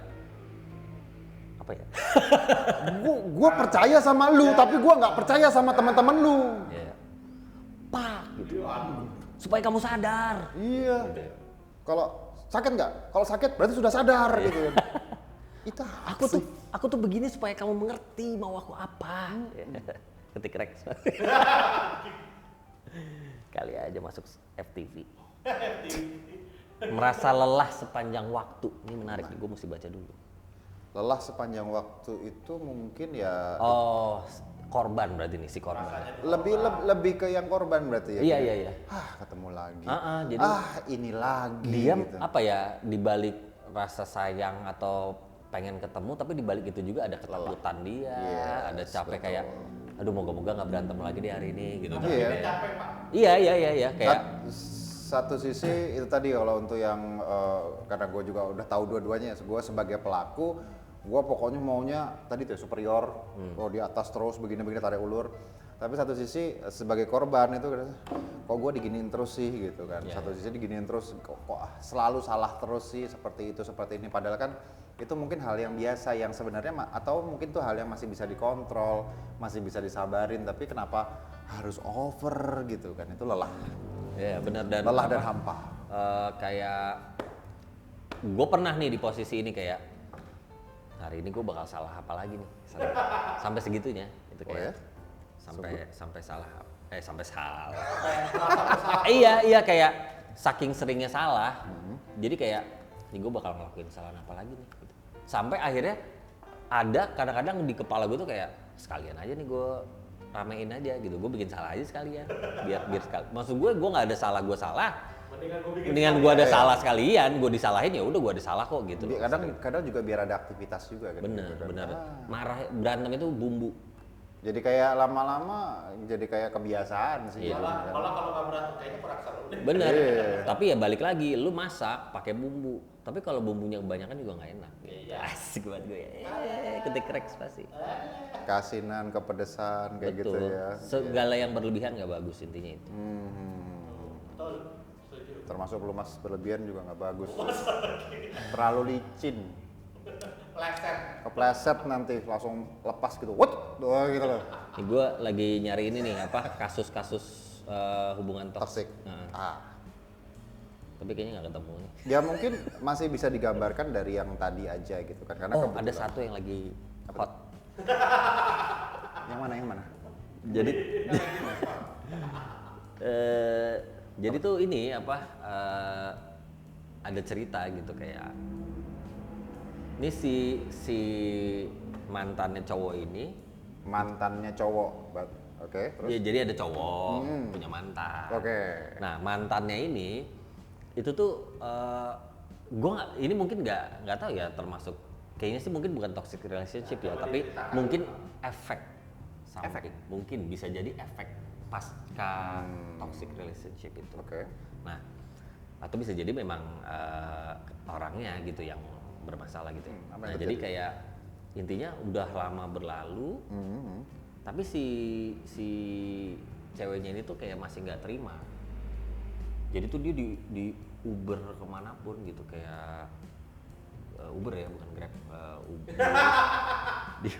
Speaker 1: Apa ya?
Speaker 2: Gua percaya sama lu, tapi gua nggak percaya sama teman-teman lu.
Speaker 1: Iya. Pak, gitu. Supaya kamu sadar.
Speaker 2: Iya. Kalau sakit nggak? Kalau sakit berarti sudah sadar gitu kan. Itu
Speaker 1: Aku tuh begini supaya kamu mengerti mau aku apa. Ketik Rex. Kali aja masuk FTV. Merasa lelah sepanjang waktu. Ini menarik nih, gue mesti baca dulu.
Speaker 2: lelah sepanjang waktu itu mungkin ya
Speaker 1: Oh, korban berarti nih si korban.
Speaker 2: lebih ke yang korban berarti ya.
Speaker 1: Iya,
Speaker 2: Kayak,
Speaker 1: iya, iya.
Speaker 2: Ketemu lagi.
Speaker 1: Jadi
Speaker 2: Ini lagi.
Speaker 1: dia
Speaker 2: gitu.
Speaker 1: apa ya, dibalik rasa sayang atau pengen ketemu, tapi dibalik itu juga ada ketakutan dia, ada capek
Speaker 2: betul.
Speaker 1: kayak, aduh moga-moga nggak berantem lagi deh hari ini gitu.
Speaker 2: Iya.
Speaker 3: Capek Pak.
Speaker 1: Iya, kayak
Speaker 2: Satu sisi itu tadi kalau untuk yang karena gue juga udah tahu dua-duanya, gue sebagai pelaku, gue pokoknya maunya tadi tuh superior, di atas terus begini-begini tarik ulur. Tapi satu sisi sebagai korban itu kok gue diginiin terus sih gitu kan. Satu sisi diginiin terus, kok selalu salah terus sih seperti itu seperti ini. Padahal kan itu mungkin hal yang biasa yang sebenarnya atau mungkin tuh hal yang masih bisa dikontrol, masih bisa disabarin. Tapi kenapa harus over gitu kan? Itu lelah.
Speaker 1: ya benar, dan
Speaker 2: Lelah dan
Speaker 1: apa,
Speaker 2: hampa.
Speaker 1: kayak gue pernah nih di posisi ini, kayak hari ini gue bakal salah apa lagi nih, sampai segitunya itu kayak
Speaker 2: ya?
Speaker 1: sampai salah iya kayak saking seringnya salah, jadi kayak ini gue bakal ngelakuin kesalahan apa lagi nih gitu. Sampai akhirnya ada kadang-kadang di kepala gue tuh kayak sekalian aja nih gue ramein aja gitu, gue bikin salah aja sekalian biar sekali, maksud gue nggak ada salah, gue salah mendingan gue ada salah sekalian, gue disalahin ya udah gue ada salah kok gitu.
Speaker 2: Kadang juga biar ada aktivitas juga kan.
Speaker 1: Bener
Speaker 2: gitu kan.
Speaker 1: bener marah, berantem itu bumbu.
Speaker 2: Jadi kayak lama-lama jadi kayak kebiasaan sih.
Speaker 1: Iya.
Speaker 3: Malah kalau nggak berantem kayaknya kurang seru deh.
Speaker 1: Bener.
Speaker 2: Iya.
Speaker 1: Tapi ya balik lagi, lu masak pakai bumbu. Tapi kalau bumbunya kebanyakan juga nggak enak.
Speaker 3: Iya.
Speaker 1: Asik banget gue. Ketik Rex pasti.
Speaker 2: Kasinan, kepedesan kayak
Speaker 1: Betul.
Speaker 2: gitu ya.
Speaker 1: Segala yang berlebihan nggak bagus intinya itu.
Speaker 3: Betul. Setuju.
Speaker 2: Termasuk lumas berlebihan juga nggak bagus. Terlalu licin.
Speaker 3: Pleset.
Speaker 2: Kepleset nanti langsung lepas gitu. What? Doa gitu loh.
Speaker 1: Ini gue lagi nyari ini nih apa kasus-kasus hubungan
Speaker 2: Toxic.
Speaker 1: toksik. Nah,
Speaker 2: Ah.
Speaker 1: tapi kayaknya nggak ketemu nih.
Speaker 2: Ya mungkin masih bisa digambarkan dari yang tadi aja gitu kan. Karena
Speaker 1: Oh,
Speaker 2: kebetulan-
Speaker 1: ada satu yang lagi hot.
Speaker 2: Yang mana?
Speaker 1: Jadi jadi tuh ini apa, ada cerita gitu kayak ini si mantannya cowok ini,
Speaker 2: Mantannya cowok. Oke, terus?
Speaker 1: ya jadi ada cowok punya mantan.
Speaker 2: Oke.
Speaker 1: Nah mantannya ini itu tuh ini mungkin nggak tahu ya, termasuk kayaknya sih mungkin bukan toxic relationship ya, tapi mungkin efek something. Mungkin bisa jadi efek pasca toxic relationship itu.
Speaker 2: Oke.
Speaker 1: Nah, atau bisa jadi memang orangnya gitu yang bermasalah gitu.
Speaker 2: Apa
Speaker 1: Nah,
Speaker 2: yang
Speaker 1: jadi
Speaker 2: terjadi?
Speaker 1: kayak intinya udah lama berlalu, tapi si ceweknya ini tuh kayak masih nggak terima. Jadi tuh dia di Uber kemanapun gitu, kayak Uber ya, bukan Grab, Uber. di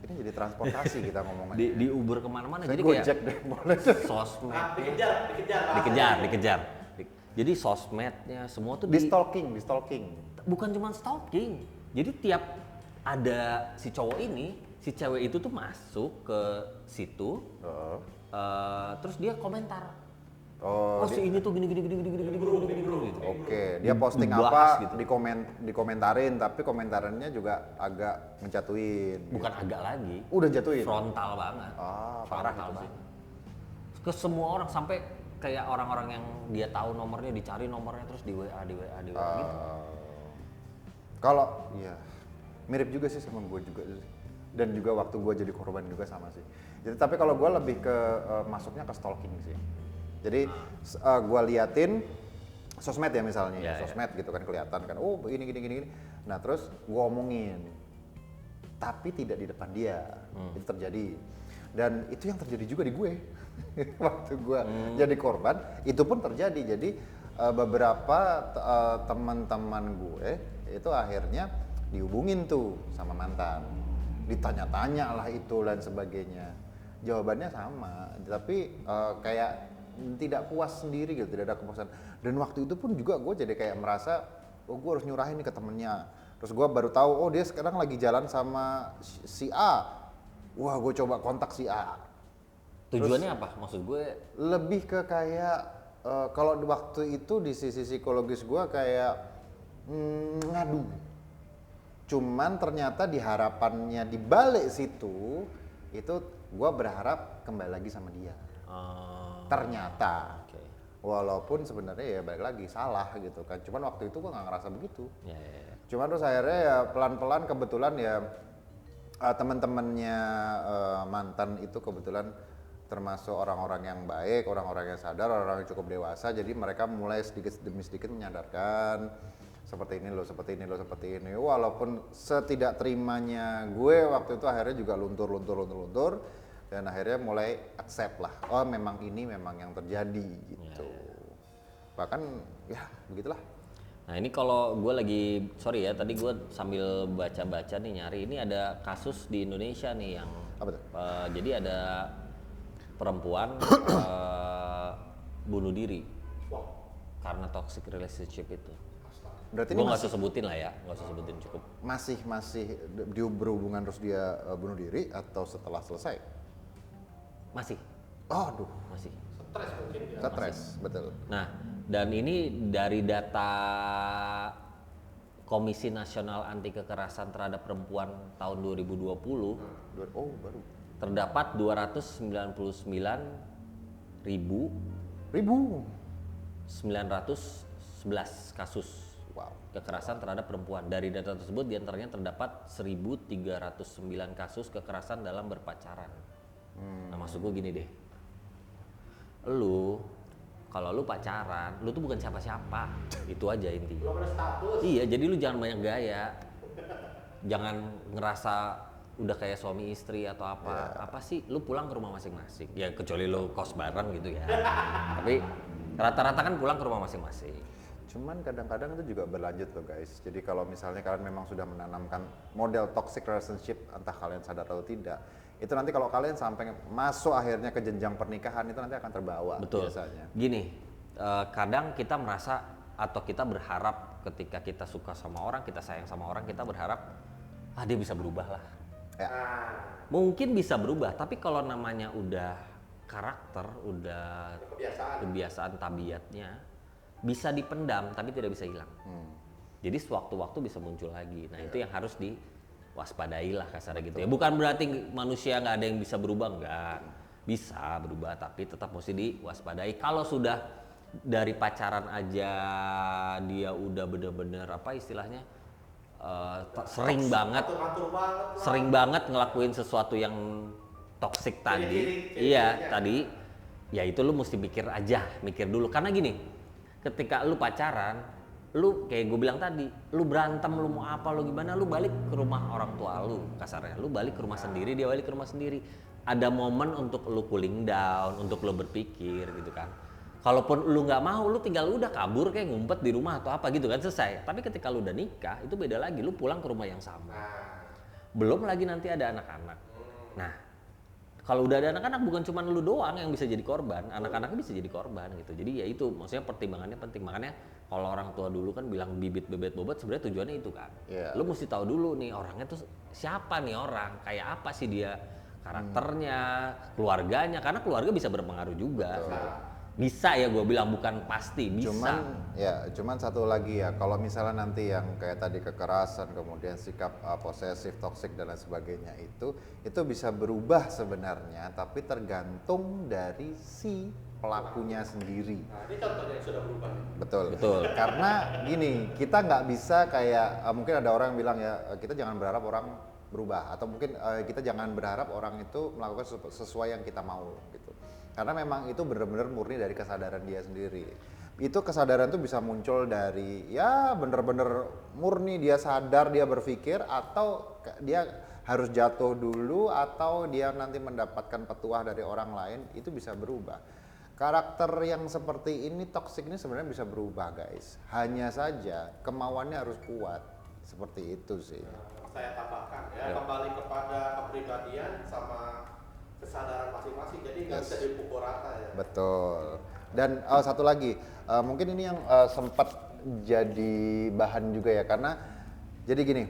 Speaker 2: Ini jadi transportasi kita ngomongnya.
Speaker 1: di Uber kemana-mana,
Speaker 2: Saya
Speaker 1: jadi kayak
Speaker 2: Gojek deh, boleh.
Speaker 1: sosmed,
Speaker 3: dikejar.
Speaker 1: jadi sosmednya semua tuh
Speaker 2: Di stalking.
Speaker 1: bukan cuma stalking, jadi tiap ada si cowok ini, si cewek itu tuh masuk ke situ, terus dia komentar,
Speaker 2: Oh,
Speaker 1: si ini tuh gini gitu.
Speaker 2: Oke, dia posting
Speaker 1: Dibahas
Speaker 2: apa,
Speaker 1: gitu.
Speaker 2: dikomentarin, tapi komentarannya juga agak menjatuhin.
Speaker 1: Bukan agak lagi,
Speaker 2: Udah jatuhin.
Speaker 1: frontal banget,
Speaker 2: Parah
Speaker 1: frontal
Speaker 2: itu
Speaker 1: banget. Ke semua orang, sampai kayak orang-orang yang dia tahu nomornya, dicari nomornya terus di WA gitu.
Speaker 2: Kalau ya mirip juga sih sama gue juga sih. Dan juga waktu gue jadi korban juga sama sih. Jadi tapi kalau gue lebih ke masuknya ke stalking sih. Jadi gue liatin sosmed ya misalnya, sosmed gitu kan kelihatan kan, oh ini gini. Nah terus gue omongin, tapi tidak di depan dia, itu terjadi. Dan itu yang terjadi juga di gue. Waktu gue jadi korban, itu pun terjadi. Jadi beberapa teman-teman gue itu akhirnya dihubungin tuh sama mantan, ditanya-tanya lah itu dan sebagainya. Jawabannya sama, tapi kayak tidak puas sendiri gitu, tidak ada kepuasan. Dan waktu itu pun juga gue jadi kayak merasa, oh gue harus nyurahin nih ke temennya. Terus gue baru tahu, oh dia sekarang lagi jalan sama si A. Wah, gue coba kontak si A.
Speaker 1: Tujuannya apa? Maksud gue
Speaker 2: Lebih ke kayak kalau di waktu itu di sisi psikologis gue kayak ngadu. Cuman ternyata di harapannya di balik situ itu gue berharap kembali lagi sama dia. Ternyata,
Speaker 1: oke.
Speaker 2: walaupun sebenarnya ya balik lagi salah gitu kan. Cuman waktu itu gue nggak ngerasa begitu.
Speaker 1: Ya, ya, ya.
Speaker 2: Cuman terus akhirnya ya pelan-pelan kebetulan ya teman-temannya mantan itu kebetulan termasuk orang-orang yang baik, orang-orang yang sadar, orang-orang yang cukup dewasa. Jadi mereka mulai sedikit demi sedikit menyadarkan seperti ini loh, seperti ini loh, seperti ini. Walaupun setidak terimanya gue waktu itu akhirnya juga luntur dan akhirnya mulai accept lah. Oh memang ini memang yang terjadi gitu. Bahkan ya begitulah.
Speaker 1: Nah ini kalau gue lagi, sorry ya, tadi gue sambil baca-baca nih nyari, ini ada kasus di Indonesia nih yang
Speaker 2: Apa tuh?
Speaker 1: jadi ada perempuan bunuh diri karena toxic relationship itu.
Speaker 2: Berarti
Speaker 1: Gue
Speaker 2: ini
Speaker 1: nggak
Speaker 2: masih
Speaker 1: usah sebutin lah ya, nggak usah sebutin cukup.
Speaker 2: masih dia berhubungan terus dia bunuh diri atau setelah selesai?
Speaker 1: Masih,
Speaker 2: Aduh,
Speaker 1: masih.
Speaker 3: Stres mungkin ya.
Speaker 2: stres, betul.
Speaker 1: Nah, dan ini dari data Komisi Nasional Anti Kekerasan Terhadap Perempuan tahun 2020,
Speaker 2: Oh, baru.
Speaker 1: terdapat 299.911 kasus
Speaker 2: Wow.
Speaker 1: kekerasan terhadap perempuan. Dari data tersebut diantaranya terdapat 1.309 kasus kekerasan dalam berpacaran. Nah maksud gue gini deh, kalau lu pacaran, lu tuh bukan siapa-siapa, itu aja intinya.
Speaker 3: Belum ada status.
Speaker 1: Iya, jadi lu jangan banyak gaya, jangan ngerasa udah kayak suami istri atau apa. Apa sih, lu pulang ke rumah masing-masing. Ya kecuali lu kos bareng gitu ya. Tapi rata-rata kan pulang ke rumah masing-masing.
Speaker 2: Cuman kadang-kadang itu juga berlanjut loh guys. Jadi kalau misalnya kalian memang sudah menanamkan model toxic relationship, entah kalian sadar atau tidak, itu nanti kalau kalian sampai masuk akhirnya ke jenjang pernikahan itu nanti akan terbawa.
Speaker 1: Betul.
Speaker 2: Biasanya.
Speaker 1: Gini, kadang kita merasa atau kita berharap ketika kita suka sama orang, kita sayang sama orang, kita berharap dia bisa berubah lah.
Speaker 2: Ya.
Speaker 1: Mungkin bisa berubah, tapi kalau namanya udah karakter, udah kebiasaan tabiatnya, bisa dipendam tapi tidak bisa hilang. Jadi sewaktu-waktu bisa muncul lagi. Nah itu yang harus diwaspadai lah kasarnya gitu ya. Bukan berarti manusia nggak ada yang bisa berubah, nggak. Bisa berubah tapi tetap mesti diwaspadai. Kalau sudah dari pacaran aja dia udah bener-bener apa istilahnya sering banget ngelakuin sesuatu yang toksik tadi. Iya tadi ya itu lu mesti mikir dulu karena gini, ketika lu pacaran, lu kayak gue bilang tadi, lu berantem, lu mau apa, lu gimana, lu balik ke rumah orang tua lu kasarnya, lu balik ke rumah sendiri, dia balik ke rumah sendiri. Ada momen untuk lu cooling down, untuk lu berpikir gitu kan. Kalaupun lu nggak mau, lu tinggal udah kabur kayak ngumpet di rumah atau apa gitu kan, selesai. Tapi ketika lu udah nikah, itu beda lagi, lu pulang ke rumah yang sama. Belum lagi nanti ada anak-anak. Nah, kalau udah ada anak-anak bukan cuma lu doang yang bisa jadi korban, anak-anaknya bisa jadi korban gitu. Jadi ya itu maksudnya pertimbangannya penting. Makanya kalau orang tua dulu kan bilang bibit bebet bobot, sebenarnya tujuannya itu kan.
Speaker 2: Yeah.
Speaker 1: Lu mesti tahu dulu nih orangnya tuh siapa nih orang, kayak apa sih dia, karakternya, keluarganya, karena keluarga bisa berpengaruh juga. Bisa ya gue bilang, bukan pasti, bisa.
Speaker 2: Cuman satu lagi ya, kalau misalnya nanti yang kayak tadi kekerasan, kemudian sikap posesif, toksik dan lain sebagainya itu bisa berubah sebenarnya, tapi tergantung dari si pelakunya sendiri.
Speaker 3: Nah, ini contohnya yang sudah berubah nih.
Speaker 1: Betul.
Speaker 2: Karena gini, kita nggak bisa kayak mungkin ada orang yang bilang ya kita jangan berharap orang berubah, atau mungkin kita jangan berharap orang itu melakukan sesuai yang kita mau gitu. Karena memang itu benar-benar murni dari kesadaran dia sendiri. Itu kesadaran itu bisa muncul dari ya bener-bener murni dia sadar, dia berpikir, atau dia harus jatuh dulu, atau dia nanti mendapatkan petuah dari orang lain, itu bisa berubah. Karakter yang seperti ini, toksik ini sebenarnya bisa berubah guys. Hanya saja kemauannya harus kuat. seperti itu sih.
Speaker 3: Saya tambahkan ya, kembali kepada kepribadian sama kesadaran masing-masing, jadi nggak bisa dipukul rata ya.
Speaker 2: Betul. Dan satu lagi, mungkin ini yang sempat jadi bahan juga ya, karena jadi gini,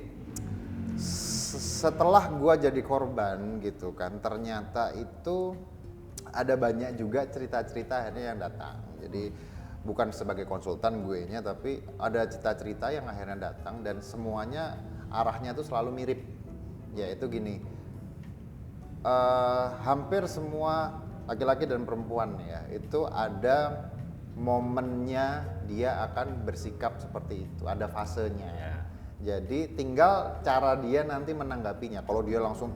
Speaker 2: setelah gua jadi korban gitu kan, ternyata itu ada banyak juga cerita-cerita akhirnya yang datang. Jadi bukan sebagai konsultan gue nya, tapi ada cerita-cerita yang akhirnya datang dan semuanya arahnya tuh selalu mirip. Yaitu gini, hampir semua laki-laki dan perempuan ya itu ada momennya dia akan bersikap seperti itu, ada fasenya.
Speaker 1: Ya.
Speaker 2: Jadi tinggal cara dia nanti menanggapinya. Kalau dia langsung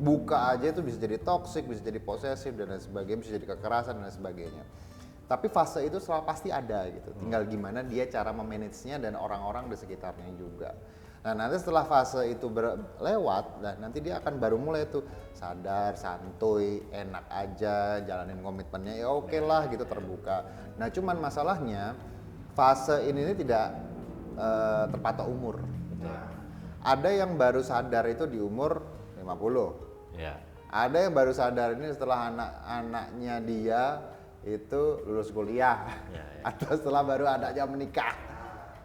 Speaker 2: buka aja itu bisa jadi toksik, bisa jadi posesif dan lain sebagainya, bisa jadi kekerasan dan lain sebagainya. Tapi fase itu selalu pasti ada gitu. Tinggal gimana dia cara memanagenya dan orang-orang di sekitarnya juga. Nah nanti setelah fase itu lewat, nah nanti dia akan baru mulai tuh sadar, santuy, enak aja, jalanin komitmennya, ya oke lah gitu, terbuka. Nah cuman masalahnya fase ini tidak terpatok umur. Ada yang baru sadar itu di umur 50.
Speaker 1: Ya.
Speaker 2: Ada yang baru sadar ini setelah anak-anaknya dia itu lulus kuliah, atau setelah baru anaknya menikah,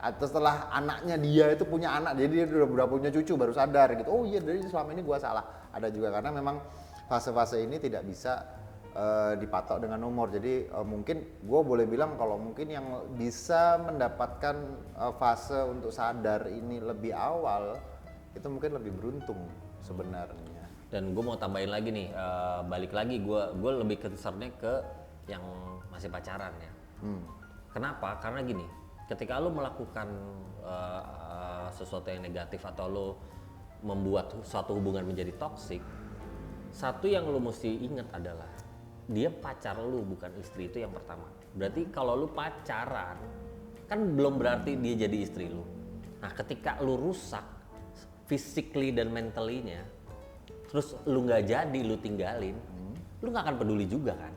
Speaker 2: atau setelah anaknya dia itu punya anak, jadi dia udah punya cucu baru sadar gitu. Oh iya, dari selama ini gua salah. Ada juga karena memang fase-fase ini tidak bisa dipatok dengan umur. Jadi mungkin gua boleh bilang kalau mungkin yang bisa mendapatkan fase untuk sadar ini lebih awal itu mungkin lebih beruntung sebenarnya.
Speaker 1: Dan gue mau tambahin lagi nih, balik lagi gue lebih concernnya ke yang masih pacaran ya. Kenapa? Karena gini, ketika lo melakukan sesuatu yang negatif atau lo membuat suatu hubungan menjadi toksik, satu yang lo mesti ingat adalah dia pacar lo, bukan istri. Itu yang pertama. Berarti kalau lo pacaran kan belum berarti dia jadi istri lo. Nah ketika lo rusak physically dan mentally-nya, terus lu nggak jadi, lu tinggalin, lu nggak akan peduli juga kan.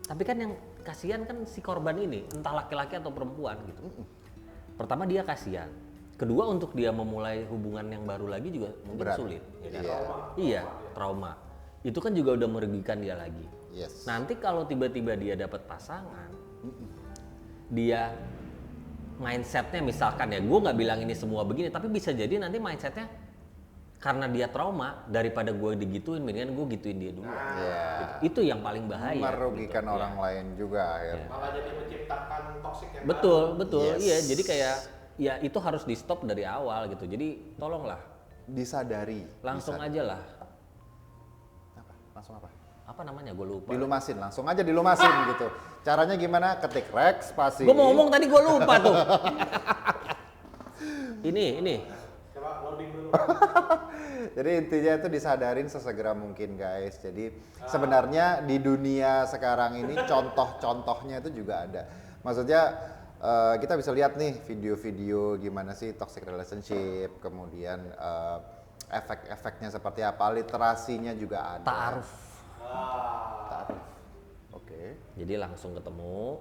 Speaker 1: Tapi kan yang kasihan kan si korban ini, entah laki-laki atau perempuan gitu. Pertama dia kasihan, kedua untuk dia memulai hubungan yang baru lagi juga mungkin
Speaker 2: Berat.
Speaker 1: sulit. Ya kan?
Speaker 2: Iya.
Speaker 1: Iya, trauma. Itu kan juga udah merugikan dia lagi.
Speaker 2: Yes.
Speaker 1: Nanti kalau tiba-tiba dia dapat pasangan, dia mindsetnya misalkan ya, gue nggak bilang ini semua begini, tapi bisa jadi nanti mindsetnya karena dia trauma, daripada gue digituin, mendingan gue gituin dia dulu. Itu yang paling bahaya.
Speaker 2: Merugikan
Speaker 1: gitu.
Speaker 2: orang lain juga akhirnya.
Speaker 3: Malah jadi menciptakan toksik yang
Speaker 1: Betul,
Speaker 3: baru.
Speaker 1: betul.
Speaker 2: Yes.
Speaker 1: Iya, jadi kayak ya itu harus di stop dari awal gitu. Jadi tolonglah,
Speaker 2: Disadari.
Speaker 1: langsung aja lah.
Speaker 2: Apa? Langsung apa?
Speaker 1: Apa namanya? Gue lupa.
Speaker 2: Dilumasin, langsung aja dilumasin gitu. Caranya gimana? Ketik rek spasi.
Speaker 1: Gue mau ngomong tadi gue lupa tuh. Ini.
Speaker 3: Coba loading dulu.
Speaker 2: Jadi intinya itu disadarin sesegera mungkin guys. Jadi sebenarnya di dunia sekarang ini contoh-contohnya itu juga ada. Maksudnya kita bisa lihat nih video-video gimana sih toxic relationship, kemudian efek-efeknya seperti apa, literasinya juga ada.
Speaker 1: Ta'aruf.
Speaker 2: Ta'aruf. Oke.
Speaker 1: Jadi langsung ketemu,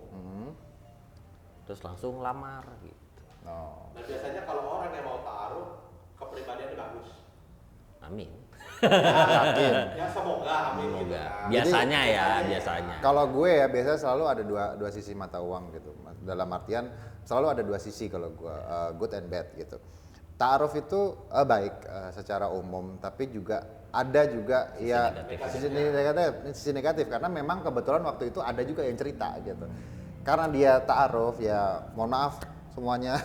Speaker 1: terus langsung lamar gitu.
Speaker 2: No.
Speaker 3: Dan biasanya kalau orang yang mau ta'aruf, kepribadiannya bagus.
Speaker 1: Amin.
Speaker 2: Yakin.
Speaker 3: Ya semoga, amin. Gitu
Speaker 1: Semoga.
Speaker 3: kan.
Speaker 1: Biasanya ya, biasanya.
Speaker 2: Kalau gue ya biasanya selalu ada dua sisi mata uang gitu. Dalam artian selalu ada dua sisi kalau gue, good and bad gitu. Ta'aruf itu baik secara umum, tapi juga ada juga sisi negatif karena memang kebetulan waktu itu ada juga yang cerita gitu. Karena dia ta'aruf ya, mohon maaf semuanya.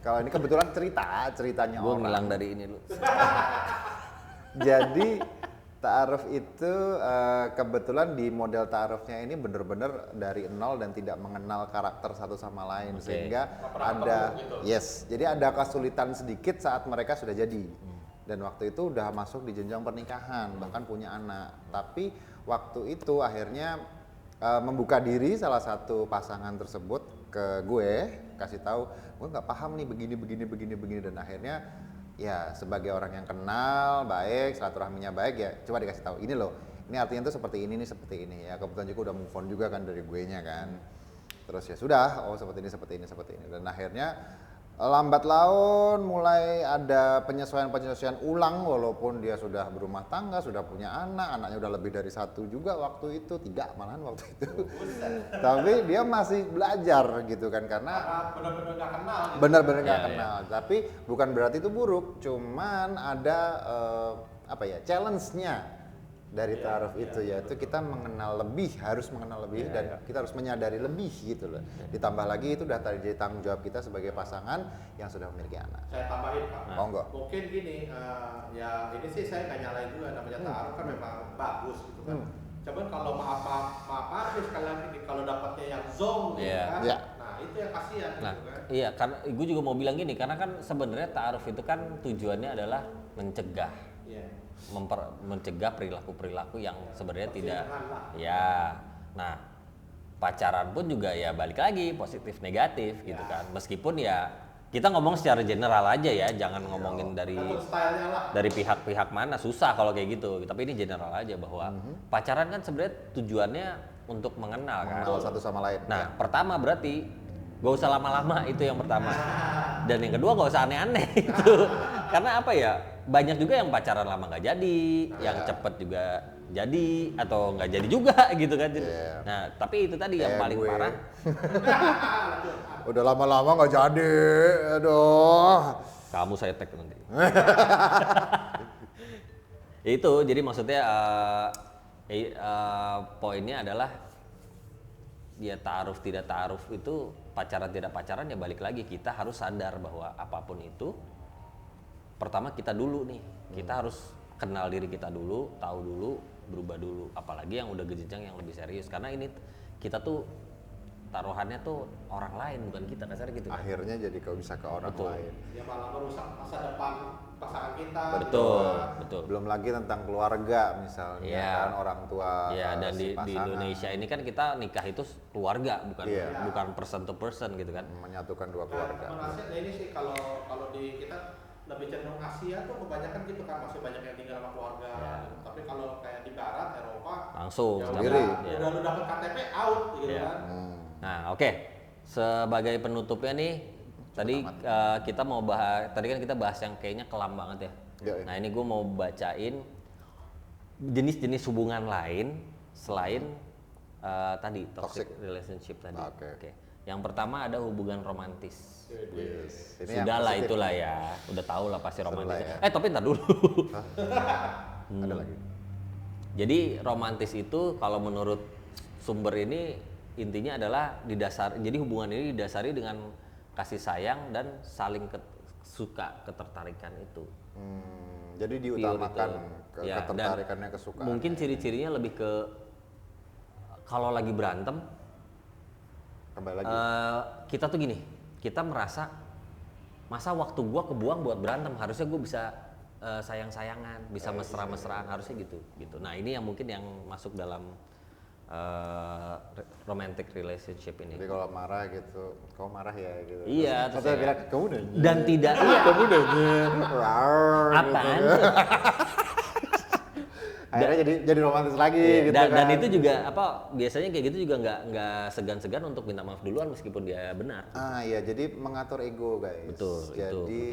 Speaker 2: Kalau ini kebetulan ceritanya
Speaker 1: Gue
Speaker 2: orang.
Speaker 1: ngilang dari ini lu.
Speaker 2: Jadi ta'aruf itu kebetulan di model ta'arufnya ini benar-benar dari nol dan tidak mengenal karakter satu sama lain.
Speaker 1: Oke.
Speaker 2: Sehingga
Speaker 3: pernah
Speaker 2: ada
Speaker 3: ketemu gitu.
Speaker 2: yes, jadi ada kesulitan sedikit saat mereka sudah jadi. Dan waktu itu udah masuk di jenjang pernikahan, bahkan punya anak. Tapi waktu itu akhirnya membuka diri salah satu pasangan tersebut ke gue, kasih tahu gue nggak paham nih begini dan akhirnya ya sebagai orang yang kenal baik, silaturahminya baik ya coba dikasih tahu ini loh, ini artinya tuh seperti ini nih, seperti ini ya. Kebetulan juga udah move on juga kan dari gue nya kan, terus ya sudah, oh seperti ini dan akhirnya lambat laun mulai ada penyesuaian ulang walaupun dia sudah berumah tangga, sudah punya anak, anaknya udah lebih dari 1 juga waktu itu, 3 malahan waktu itu. Tapi dia masih belajar gitu kan karena
Speaker 3: benar-benar nggak kenal. Gitu.
Speaker 2: benar-benar nggak
Speaker 1: Iya,
Speaker 2: kenal. Tapi bukan berarti itu buruk, cuman ada challenge-nya dari ta'aruf itu yaitu kita harus mengenal lebih dan kita harus menyadari lebih gitu loh. Ditambah lagi itu udah jadi tanggung jawab kita sebagai pasangan yang sudah memiliki anak.
Speaker 3: Saya tambahin Pak.
Speaker 2: Monggo.
Speaker 3: Mungkin gini, ya ini sih saya nggak nyalain juga namanya ta'aruf kan memang bagus gitu kan. Cuman kalau maaf nih sekali lagi nih, kalau dapatnya yang zong gitu
Speaker 1: Iya.
Speaker 3: kan,
Speaker 2: Iya.
Speaker 3: nah itu yang kasihan
Speaker 1: Nah,
Speaker 3: gitu kan.
Speaker 1: iya, karena gue juga mau bilang gini, karena kan sebenarnya ta'aruf itu kan tujuannya adalah mencegah mencegah perilaku-perilaku yang sebenarnya tidak ya. Nah, pacaran pun juga ya balik lagi positif negatif gitu kan. Meskipun ya kita ngomong secara general aja ya, jangan ngomongin
Speaker 3: Tergantung stylenya lah.
Speaker 1: dari pihak-pihak mana, susah kalau kayak gitu. Tapi ini general aja bahwa pacaran kan sebenarnya tujuannya untuk mengenal kan.
Speaker 2: Mengenal satu sama lain.
Speaker 1: Nah, pertama berarti gak usah lama-lama, itu yang pertama. Dan yang kedua gak usah aneh-aneh itu. Karena apa ya, banyak juga yang pacaran lama gak jadi, yang cepet juga jadi atau nggak jadi juga gitu kan. Nah, tapi itu tadi yang paling
Speaker 2: gue.
Speaker 1: parah.
Speaker 2: Udah lama-lama nggak jadi, aduh.
Speaker 1: Kamu saya tag nanti. Itu jadi maksudnya poinnya adalah ya ta'aruf tidak ta'aruf itu, pacaran tidak pacaran ya balik lagi kita harus sadar bahwa apapun itu pertama kita dulu nih, kita harus kenal diri kita dulu, tahu dulu, berubah dulu, apalagi yang udah jenjang yang lebih serius karena ini kita tuh taruhannya tuh orang lain bukan kita, kasarnya gitu kan.
Speaker 2: Akhirnya jadi kau bisa ke orang
Speaker 1: Betul.
Speaker 2: lain.
Speaker 3: Ya malah merusak masa depan pasangan kita.
Speaker 1: Betul,
Speaker 3: gitu.
Speaker 1: betul.
Speaker 2: Belum lagi tentang keluarga misalnya
Speaker 1: Iya.
Speaker 2: kan orang tua.
Speaker 1: Ya, dan
Speaker 2: si
Speaker 1: di
Speaker 2: pasangan
Speaker 1: Indonesia ini kan kita nikah itu keluarga, bukan
Speaker 2: Iya.
Speaker 1: bukan person to person gitu kan.
Speaker 2: menyatukan dua
Speaker 3: Nah,
Speaker 2: keluarga.
Speaker 3: menurut ini sih kalau di kita lebih cenderung Asia tuh kebanyakan gitu kan masih banyak yang tinggal sama keluarga.
Speaker 1: Ya.
Speaker 3: Tapi kalau kayak di Barat, Eropa,
Speaker 1: Langsung
Speaker 3: ya
Speaker 2: sendiri.
Speaker 1: Ya.
Speaker 3: udah lu dapet KTP out gitu
Speaker 1: Iya.
Speaker 3: kan.
Speaker 1: Nah, oke. Sebagai penutupnya nih, tadi kita mau bahas, tadi kan kita bahas yang kayaknya kelam banget ya.
Speaker 2: Iya.
Speaker 1: Nah, ini gue mau bacain jenis-jenis hubungan lain selain tadi toxic relationship tadi.
Speaker 2: Oke.
Speaker 1: Yang pertama ada hubungan romantis.
Speaker 2: Yes. Ini yang
Speaker 1: Sudahlah
Speaker 2: positif.
Speaker 1: itulah ya, udah tau lah pasti
Speaker 2: Seru
Speaker 1: romantis.
Speaker 2: lah ya.
Speaker 1: Tapi ntar dulu.
Speaker 2: Ada lagi.
Speaker 1: Jadi romantis itu kalau menurut sumber ini intinya adalah jadi hubungan ini didasari dengan kasih sayang dan saling suka, ketertarikan itu.
Speaker 2: Jadi
Speaker 1: Pure
Speaker 2: diutamakan
Speaker 1: itu. Ya, dan
Speaker 2: ketertarikannya, kesukaan.
Speaker 1: mungkin ciri-cirinya lebih ke kalau lagi berantem
Speaker 2: Kembali lagi.
Speaker 1: kita tuh gini, kita merasa masa waktu gua kebuang buat berantem, harusnya gua bisa sayang-sayangan, bisa mesra-mesraan, harusnya gitu. Nah, ini yang mungkin yang masuk dalam romantic relationship ini.
Speaker 2: Jadi kalau marah gitu, kau marah ya gitu.
Speaker 1: Iya,
Speaker 2: Terus
Speaker 1: terus
Speaker 2: saya
Speaker 1: ya.
Speaker 2: bilang, kamu nanya.
Speaker 1: Dan tidak
Speaker 2: Kamu nanya. Rar,
Speaker 1: apaan
Speaker 2: gitu.
Speaker 1: tuh?
Speaker 2: Akhirnya jadi romantis lagi gitu
Speaker 1: dan,
Speaker 2: kan.
Speaker 1: dan itu juga apa biasanya kayak gitu juga nggak segan-segan untuk minta maaf duluan meskipun dia benar.
Speaker 2: Iya, jadi mengatur ego guys.
Speaker 1: Betul, itu
Speaker 2: Jadi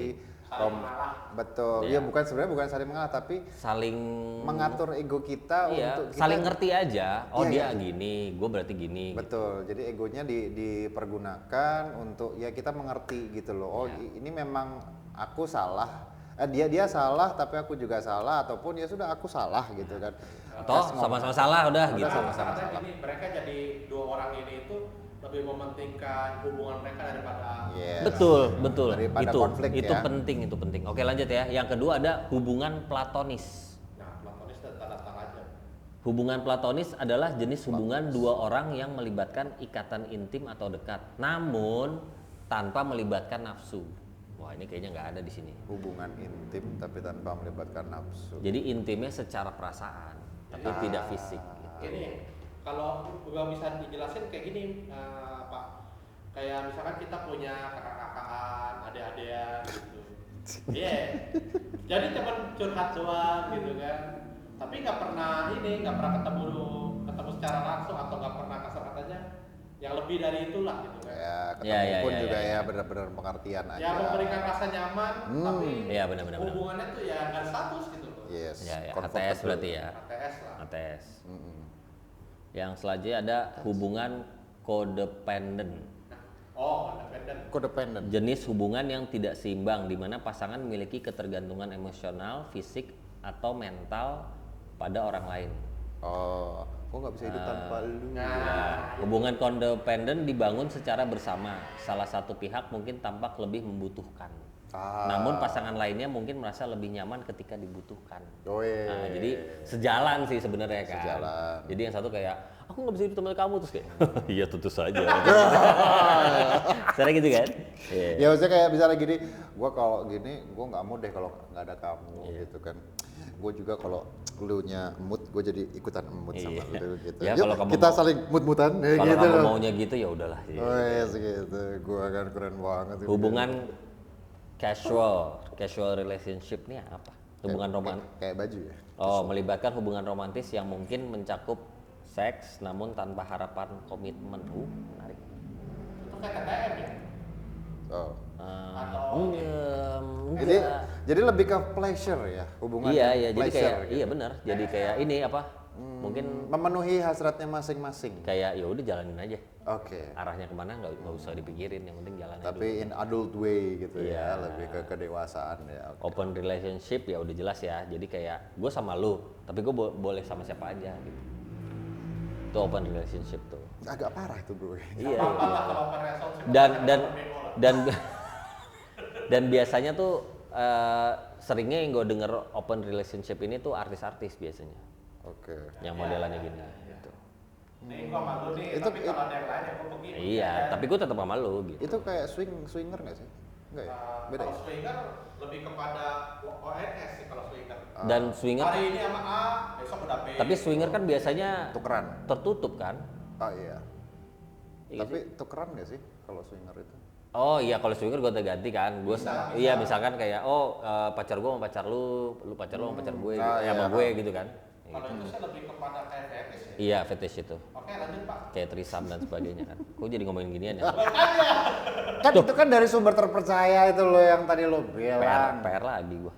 Speaker 3: Saling mengalah.
Speaker 2: betul.
Speaker 1: Iya.
Speaker 2: Iya, bukan sebenarnya bukan saling mengalah tapi
Speaker 1: Saling
Speaker 2: mengatur ego kita
Speaker 1: iya,
Speaker 2: untuk kita,
Speaker 1: saling ngerti aja. Oh
Speaker 2: Iya,
Speaker 1: dia
Speaker 2: iya.
Speaker 1: gini, gue berarti gini.
Speaker 2: Betul. Jadi egonya dipergunakan untuk ya kita mengerti gitu loh. Oh,
Speaker 1: Iya.
Speaker 2: ini memang aku salah. Dia salah tapi aku juga salah ataupun ya sudah aku salah gitu kan.
Speaker 1: Atau sama-sama salah udah gitu.
Speaker 2: sama-sama
Speaker 3: Karena gini, mereka jadi dua orang ini itu lebih mementingkan hubungan mereka daripada
Speaker 2: Yes.
Speaker 1: Betul.
Speaker 2: Daripada
Speaker 1: Itu
Speaker 2: konflik
Speaker 1: itu
Speaker 2: ya.
Speaker 1: penting. Oke, lanjut ya. Yang kedua ada hubungan platonis.
Speaker 3: nah platonis dan datang aja.
Speaker 1: Hubungan platonis adalah jenis hubungan dua orang yang melibatkan ikatan intim atau dekat, namun tanpa melibatkan nafsu. Wah, ini kayaknya nggak ada di sini.
Speaker 2: Hubungan intim tapi tanpa melibatkan nafsu.
Speaker 1: Jadi intimnya secara perasaan, tapi tidak fisik.
Speaker 3: Gini, kalau gua bisa dijelasin kayak gini, Pak. Kayak misalkan kita punya kakak-kakaan, adik-adikan gitu. Iya. Jadi cuman curhat doang gitu kan. Tapi nggak pernah ketemu secara langsung atau nggak pernah kasar katanya yang lebih dari itulah gitu kan.
Speaker 2: Ya, ketemu
Speaker 1: Ya, ya,
Speaker 2: pun
Speaker 1: ya,
Speaker 2: juga
Speaker 1: ya,
Speaker 2: ya
Speaker 1: ya.
Speaker 2: benar-benar pengertian aja.
Speaker 3: Ya memberikan rasa nyaman, tapi
Speaker 1: Iya, benar-benar.
Speaker 3: hubungannya tuh ya nggak status gitu loh.
Speaker 2: Yes.
Speaker 1: Ya, ya,
Speaker 2: comfortable.
Speaker 1: ATS berarti ya.
Speaker 3: ATS lah.
Speaker 1: ATS. Yang selanjutnya ada hubungan codependent.
Speaker 3: Oh, independen.
Speaker 2: Codependent.
Speaker 1: Jenis hubungan yang tidak seimbang di mana pasangan memiliki ketergantungan emosional, fisik, atau mental pada orang lain.
Speaker 2: Oh, kok nggak bisa hidup tanpa lu?
Speaker 1: Nah, hubungan codependent dibangun secara bersama. Salah satu pihak mungkin tampak lebih membutuhkan. Namun pasangan lainnya mungkin merasa lebih nyaman ketika dibutuhkan.
Speaker 2: Oh,
Speaker 1: Nah, jadi sejalan sih sebenarnya kan.
Speaker 2: Sejalan.
Speaker 1: Jadi yang satu kayak aku nggak bisa hidup tanpa kamu terus kayak iya tentu saja. Cara gitu kan? Iya.
Speaker 2: Ya maksudnya kayak misalnya gini, gua kalau gini, gua nggak mau deh kalau nggak ada kamu gitu kan. Gue juga kalau lu nya mood, gue jadi ikutan mood sama
Speaker 1: Iya.
Speaker 2: lu gitu.
Speaker 1: Ya,
Speaker 2: Yuk,
Speaker 1: kalau kamu
Speaker 2: kita
Speaker 1: mau-
Speaker 2: saling mood-moodan ya,
Speaker 1: Kalau
Speaker 2: gitu
Speaker 1: kamu
Speaker 2: loh.
Speaker 1: maunya gitu ya udahlah. Iya.
Speaker 2: Oh yes gitu, gue kan keren banget. itu.
Speaker 1: Hubungan casual relationship nih apa? Hubungan
Speaker 2: kayak baju ya.
Speaker 1: Oh, melibatkan hubungan romantis yang mungkin mencakup seks namun tanpa harapan komitmen. Menarik.
Speaker 3: Itu kayak KTM ya.
Speaker 2: Oh. Jadi lebih ke pleasure ya, hubungan
Speaker 1: Iya, iya, jadi
Speaker 2: pleasure
Speaker 1: kayak
Speaker 2: gitu.
Speaker 1: iya benar. Jadi kayak ini apa? Mungkin
Speaker 2: Memenuhi hasratnya masing-masing.
Speaker 1: kayak ya udah jalanin aja.
Speaker 2: Oke.
Speaker 1: Arahnya kemana nggak usah dipikirin, yang penting jalan aja dulu.
Speaker 2: Tapi in adult way gitu
Speaker 1: Iya.
Speaker 2: ya, lebih ke kedewasaan ya. Oke.
Speaker 1: Open relationship ya udah jelas ya. Jadi kayak gue sama lu, tapi gue boleh sama siapa aja gitu. Itu open relationship tuh.
Speaker 2: Agak parah itu bro.
Speaker 1: Iya.
Speaker 3: Apa lah kalau relationship
Speaker 1: Dan
Speaker 3: sama
Speaker 1: dan
Speaker 3: bego lah.
Speaker 1: dan dan biasanya tuh seringnya yang gue denger open relationship ini tuh artis-artis biasanya
Speaker 2: Oke.
Speaker 1: yang modelannya gini gitu.
Speaker 3: Nih gua malu nih,
Speaker 2: Itu-
Speaker 3: tapi kalau ada yang lain ya gua begini.
Speaker 1: Iya, tapi gue tetap sama lu gitu.
Speaker 2: Itu kayak swinger nggak sih? Enggak ya? Beda
Speaker 3: Kalau
Speaker 2: ya?
Speaker 3: swinger lebih kepada ONS sih kalau swinger.
Speaker 1: Dan swinger,
Speaker 3: Hari ini sama A, besok udah B.
Speaker 1: tapi swinger kan biasanya
Speaker 2: Tukeran.
Speaker 1: tertutup kan?
Speaker 2: Oh iya.
Speaker 1: Iya
Speaker 2: Tapi tukeran nggak sih kalau swinger itu?
Speaker 1: Oh iya, kalau swinger gue ganti kan, gue iya misalkan kayak pacar gue sama pacar lu pacar lu sama pacar gue,
Speaker 2: iya.
Speaker 1: sama gue gitu kan.
Speaker 3: Kalau itu sih lebih kepada kayak fetish ya.
Speaker 1: Iya, fetish itu,
Speaker 3: Oke lanjut Pak.
Speaker 1: kayak trisam dan sebagainya kan. Kok jadi ngomongin ginian ya?
Speaker 2: Kan itu kan dari sumber terpercaya itu loh yang tadi lo
Speaker 1: PR,
Speaker 2: bilang.
Speaker 1: PR lagi gue.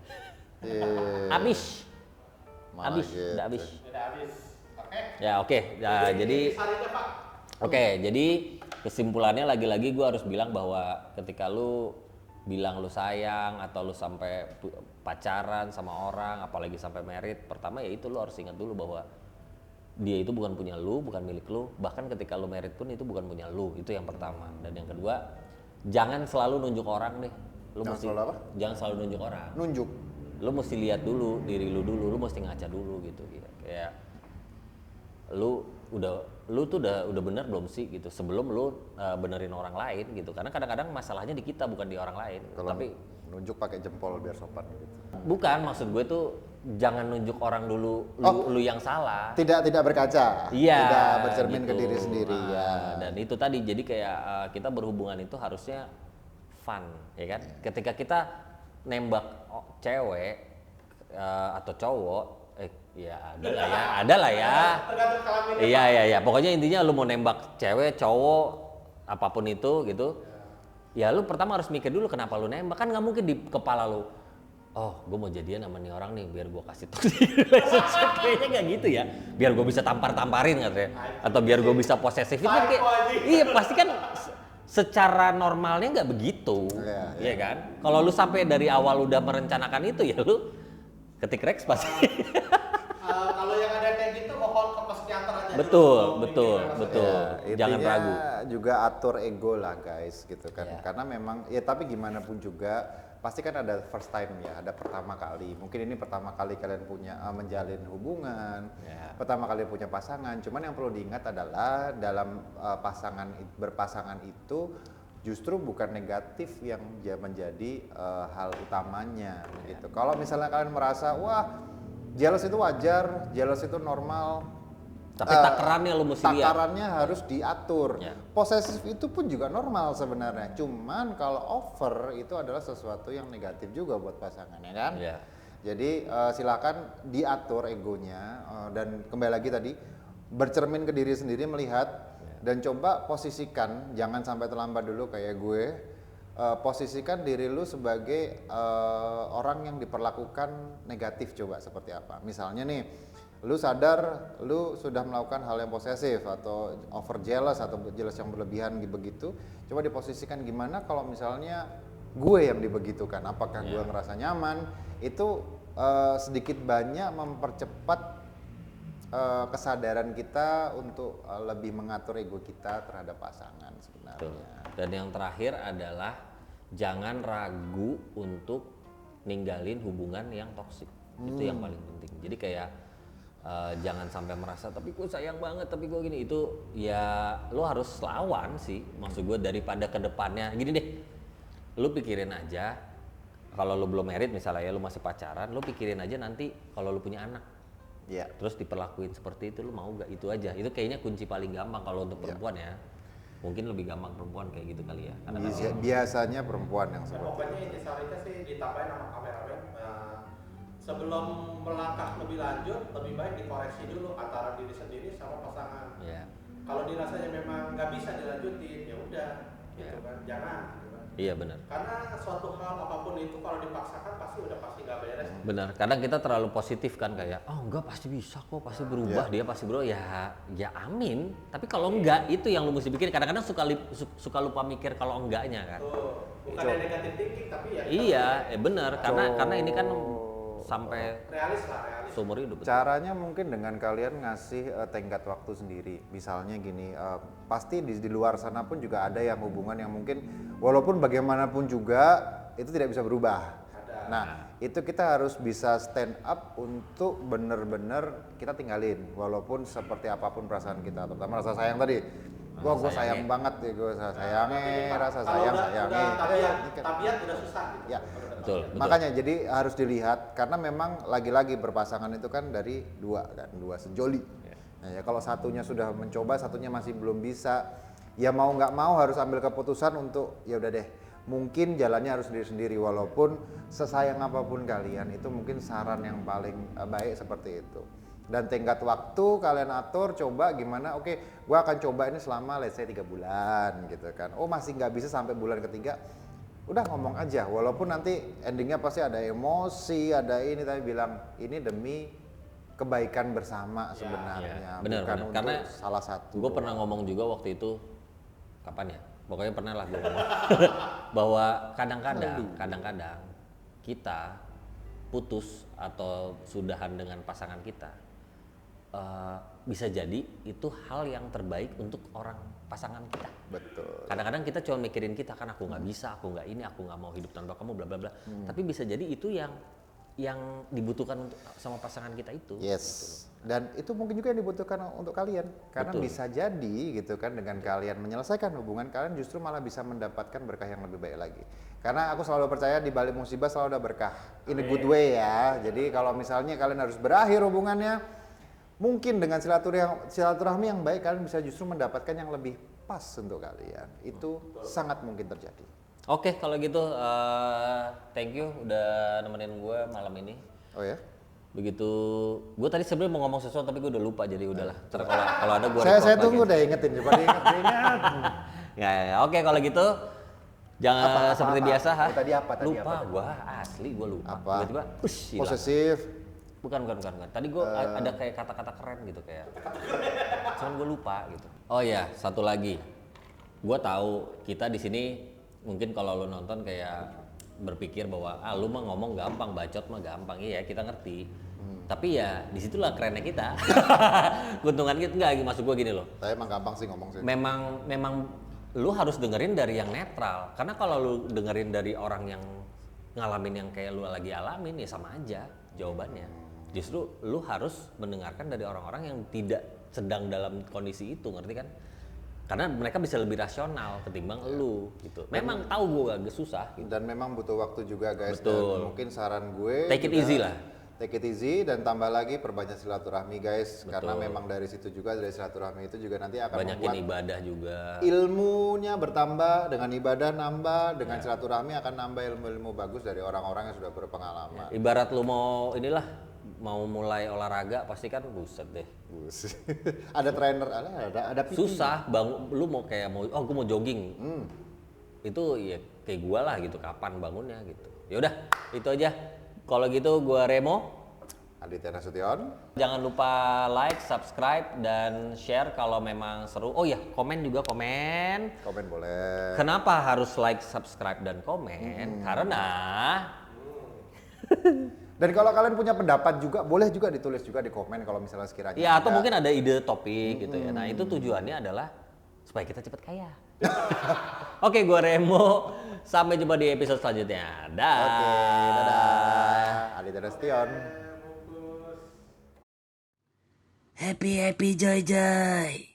Speaker 2: Iya.
Speaker 1: Abis,
Speaker 2: Malah
Speaker 1: abis,
Speaker 2: gitu.
Speaker 1: udah abis.
Speaker 3: Udah habis. Oke.
Speaker 1: Ya oke, nah, jadi
Speaker 3: Sarinya Pak.
Speaker 1: oke, jadi kesimpulannya lagi-lagi gue harus bilang bahwa ketika lu bilang lu sayang atau lu sampai pacaran sama orang, apalagi sampai married, pertama ya itu lu harus ingat dulu bahwa dia itu bukan punya lu, bukan milik lu. Bahkan ketika lu married pun itu bukan punya lu, itu yang pertama. Dan yang kedua, jangan selalu nunjuk orang deh. Lu
Speaker 2: Jangan
Speaker 1: mesti
Speaker 2: selalu apa?
Speaker 1: jangan selalu nunjuk orang.
Speaker 2: Nunjuk.
Speaker 1: Lu mesti lihat dulu diri lu dulu, lu mesti ngaca dulu gitu. Kayak lu tuh udah bener belum sih gitu sebelum lu benerin orang lain gitu, karena kadang-kadang masalahnya di kita bukan di orang lain.
Speaker 2: Kalau
Speaker 1: Tapi
Speaker 2: nunjuk pakai jempol biar sopan gitu.
Speaker 1: bukan, maksud gue tuh jangan nunjuk orang dulu lu yang salah.
Speaker 2: Tidak berkaca.
Speaker 1: Iya,
Speaker 2: Tidak bercermin ke
Speaker 1: gitu.
Speaker 2: diri sendiri ya.
Speaker 1: Dan itu tadi jadi kayak kita berhubungan itu harusnya fun, ya kan? Ketika kita nembak cewek atau cowok, ya ada lah ya.
Speaker 3: Tergantung kelaminnya.
Speaker 1: Iya. Pokoknya intinya lu mau nembak cewek, cowok, apapun itu gitu. Ya lu pertama harus mikir dulu kenapa lu nembak, kan nggak mungkin di kepala lu. Oh, gue mau jadian sama nih orang nih biar gue kasih toxic relationship. Kayaknya nggak gitu ya. Biar gue bisa tamparin katanya. Atau biar gue bisa posesif. Itu kan kayak, iya pasti kan secara normalnya nggak begitu. Iya kan? Kalau lu sampai dari awal udah merencanakan itu ya lu ketik Rex pasti.
Speaker 3: Kalau yang ada kayak gitu mohon ke psikiater aja.
Speaker 1: Betul.
Speaker 2: Ya,
Speaker 1: Jangan
Speaker 2: intinya
Speaker 1: ragu.
Speaker 2: juga atur ego lah guys gitu kan.
Speaker 1: Iya.
Speaker 2: Karena memang ya tapi gimana pun juga pasti kan ada first time ya, ada pertama kali. Mungkin ini pertama kali kalian punya menjalin hubungan,
Speaker 1: Ya.
Speaker 2: pertama kali punya pasangan. Cuman yang perlu diingat adalah dalam berpasangan itu justru bukan negatif yang menjadi hal utamanya gitu. Kalau misalnya kalian merasa wah jealous itu wajar, jealous itu normal.
Speaker 1: Tapi takarannya lu mesti lihat.
Speaker 2: Takarannya harus diatur.
Speaker 1: Ya.
Speaker 2: Posesif itu pun juga normal sebenarnya. Cuman kalau over itu adalah sesuatu yang negatif juga buat pasangan ya kan.
Speaker 1: Ya.
Speaker 2: Jadi silakan diatur egonya dan kembali lagi tadi bercermin ke diri sendiri melihat dan coba posisikan, jangan sampai terlambat dulu kayak gue. Posisikan diri lu sebagai orang yang diperlakukan negatif, coba seperti apa. Misalnya nih, lu sadar lu sudah melakukan hal yang posesif atau over jealous atau jealous yang berlebihan begitu. Coba diposisikan gimana kalau misalnya gue yang dibegitukan, apakah gue ngerasa nyaman? Itu sedikit banyak mempercepat kesadaran kita untuk lebih mengatur ego kita terhadap pasangan sebenarnya.
Speaker 1: Betul. Dan yang terakhir adalah jangan ragu untuk ninggalin hubungan yang toksik. Itu yang paling penting. Jadi kayak jangan sampai merasa tapi gue sayang banget, tapi gue gini, itu ya lo harus lawan sih. Maksud gue daripada kedepannya gini deh, lo pikirin aja kalau lo belum married misalnya ya, lo masih pacaran, lo pikirin aja nanti kalau lo punya anak.
Speaker 2: Iya.
Speaker 1: Terus diperlakuin seperti itu, lu mau gak? Itu aja. Itu kayaknya kunci paling gampang kalau untuk perempuan ya. Mungkin lebih gampang perempuan kayak gitu kali ya. Karena kan
Speaker 2: Biasanya perempuan yang
Speaker 3: Dan
Speaker 2: seperti
Speaker 3: pokoknya intisarinya sih ditambahin sama kameramen, sebelum melangkah lebih lanjut, lebih baik dikoreksi dulu antara diri sendiri sama pasangan.
Speaker 1: ya.
Speaker 3: Kalau dirasanya memang nggak bisa dilanjutin, ya udah, gitu
Speaker 1: Ya.
Speaker 3: kan, jangan. Gitu kan.
Speaker 1: Iya benar.
Speaker 3: Karena suatu hal apapun itu kalau dipaksakan pasti nggak beres.
Speaker 1: Benar. Kadang kita terlalu positif kan kayak, oh enggak pasti bisa kok, pasti berubah, dia pasti berubah. Ya amin. Tapi kalau enggak, itu yang lu mesti bikin. Kadang-kadang suka lupa mikir kalau enggaknya kan.
Speaker 3: Tuh, bukan yang negatif thinking tapi ya.
Speaker 1: Iya, benar. Karena ini kan sampai
Speaker 3: Realis lah, realis.
Speaker 1: seumur hidup.
Speaker 2: Caranya mungkin dengan kalian ngasih tenggat waktu sendiri. Misalnya gini, pasti di luar sana pun juga ada yang hubungan yang mungkin walaupun bagaimanapun juga itu tidak bisa berubah. Nah, itu kita harus bisa stand up untuk bener-bener kita tinggalin walaupun seperti apapun perasaan kita, terutama rasa sayang tadi. Wah, gue sayang banget ya, gue rasa sayang.
Speaker 3: Tabiat udah susah gitu.
Speaker 2: Ya.
Speaker 1: Betul.
Speaker 2: Makanya jadi harus dilihat karena memang lagi-lagi berpasangan itu kan dari dua sejoli. Nah, ya kalau satunya sudah mencoba, satunya masih belum bisa, ya mau nggak mau harus ambil keputusan untuk ya udah deh. Mungkin jalannya harus sendiri-sendiri walaupun sesayang apapun kalian, itu mungkin saran yang paling baik seperti itu. Dan tenggat waktu kalian atur, coba gimana, oke, gua akan coba ini selama let's say 3 bulan gitu kan. Oh masih nggak bisa sampai bulan ketiga, udah ngomong aja, walaupun nanti endingnya pasti ada emosi, ada ini, tapi bilang ini demi kebaikan bersama sebenarnya,
Speaker 1: benar,
Speaker 2: bukan
Speaker 1: benar.
Speaker 2: untuk
Speaker 1: Karena
Speaker 2: salah satu.
Speaker 1: Gue pernah ngomong juga waktu itu, kapan ya? Pokoknya pernah lah gue ngomong bahwa kadang-kadang kita putus atau sudahan dengan pasangan kita bisa jadi itu hal yang terbaik untuk orang pasangan kita.
Speaker 2: Betul.
Speaker 1: Kadang-kadang kita cuma mikirin kita kan, aku nggak bisa, aku nggak ini, aku nggak mau hidup tanpa kamu, bla bla bla. Tapi bisa jadi itu yang dibutuhkan untuk sama pasangan kita itu.
Speaker 2: Yes. Dan itu mungkin juga yang dibutuhkan untuk kalian. Karena
Speaker 1: Betul.
Speaker 2: bisa jadi gitu kan, dengan kalian menyelesaikan hubungan kalian justru malah bisa mendapatkan berkah yang lebih baik lagi. Karena aku selalu percaya di balik musibah selalu ada berkah. In a good way ya. Jadi kalau misalnya kalian harus berakhir hubungannya, mungkin dengan silaturahmi yang baik kalian bisa justru mendapatkan yang lebih pas untuk kalian. Itu sangat mungkin terjadi.
Speaker 1: Oke, kalau gitu thank you udah nemenin gue malam ini.
Speaker 2: Oh ya?
Speaker 1: Begitu, gue tadi sebenarnya mau ngomong sesuatu tapi gue udah lupa, jadi udahlah. Ntar kalau ada gue
Speaker 2: Saya tunggu deh, ingetin, coba diingat.
Speaker 1: Ya, oke kalau gitu jangan seperti biasa, ha?
Speaker 2: Tadi apa?
Speaker 1: Lupa gue, asli gue lupa.
Speaker 2: Apa?
Speaker 1: Tiba-tiba, hilang.
Speaker 2: Posesif.
Speaker 1: Bukan. Tadi gue ada kayak kata-kata keren gitu kayak. Cuman gue lupa gitu. Oh iya, satu lagi. Gue tahu kita di sini mungkin kalau lo nonton kayak berpikir bahwa lu mah ngomong gampang, bacot mah gampang. Iya, kita ngerti. Tapi ya disitulah kerennya kita. Keuntungan kita enggak, maksud gue gini loh.
Speaker 2: Saya emang gampang sih ngomong sih.
Speaker 1: Memang lu harus dengerin dari yang netral. Karena kalau lu dengerin dari orang yang ngalamin yang kayak lu lagi alamin ya sama aja jawabannya. Justru lu harus mendengarkan dari orang-orang yang tidak sedang dalam kondisi itu, ngerti kan? Karena mereka bisa lebih rasional ketimbang lu gitu. Memang tahu gue agak susah gitu.
Speaker 2: Dan memang butuh waktu juga guys.
Speaker 1: Betul.
Speaker 2: Dan mungkin saran gue
Speaker 1: Take it
Speaker 2: juga,
Speaker 1: easy lah.
Speaker 2: Take it easy dan tambah lagi perbanyak silaturahmi guys.
Speaker 1: Betul.
Speaker 2: Karena memang dari situ juga, dari silaturahmi itu juga nanti akan
Speaker 1: Banyakin
Speaker 2: membuat
Speaker 1: ibadah juga.
Speaker 2: ilmunya bertambah, dengan ibadah nambah, dengan silaturahmi akan nambah ilmu-ilmu bagus dari orang-orang yang sudah berpengalaman.
Speaker 1: Ibarat lu mau inilah mau mulai olahraga pasti kan buset deh.
Speaker 2: Buset. Ada trainer, ada PT.
Speaker 1: Susah bangun, lu mau kayak mau gue mau jogging. Itu ya kayak gua lah gitu, kapan bangunnya gitu. Ya udah, itu aja. Kalau gitu gua Remo.
Speaker 2: Aditya Nasution.
Speaker 1: Jangan lupa like, subscribe, dan share kalau memang seru. Oh ya, komen juga, komen.
Speaker 2: Komen boleh.
Speaker 1: Kenapa harus like, subscribe, dan komen? Karena
Speaker 2: Dan kalau kalian punya pendapat juga, boleh juga ditulis juga di komen kalau misalnya sekiranya.
Speaker 1: ya atau mungkin ada ide topik gitu ya. Nah itu tujuannya adalah supaya kita cepat kaya. Oke, gua Remo. Sampai jumpa di episode selanjutnya. Dah.
Speaker 2: Oke, dadah. Aditya Nasution.
Speaker 4: Happy happy joy joy.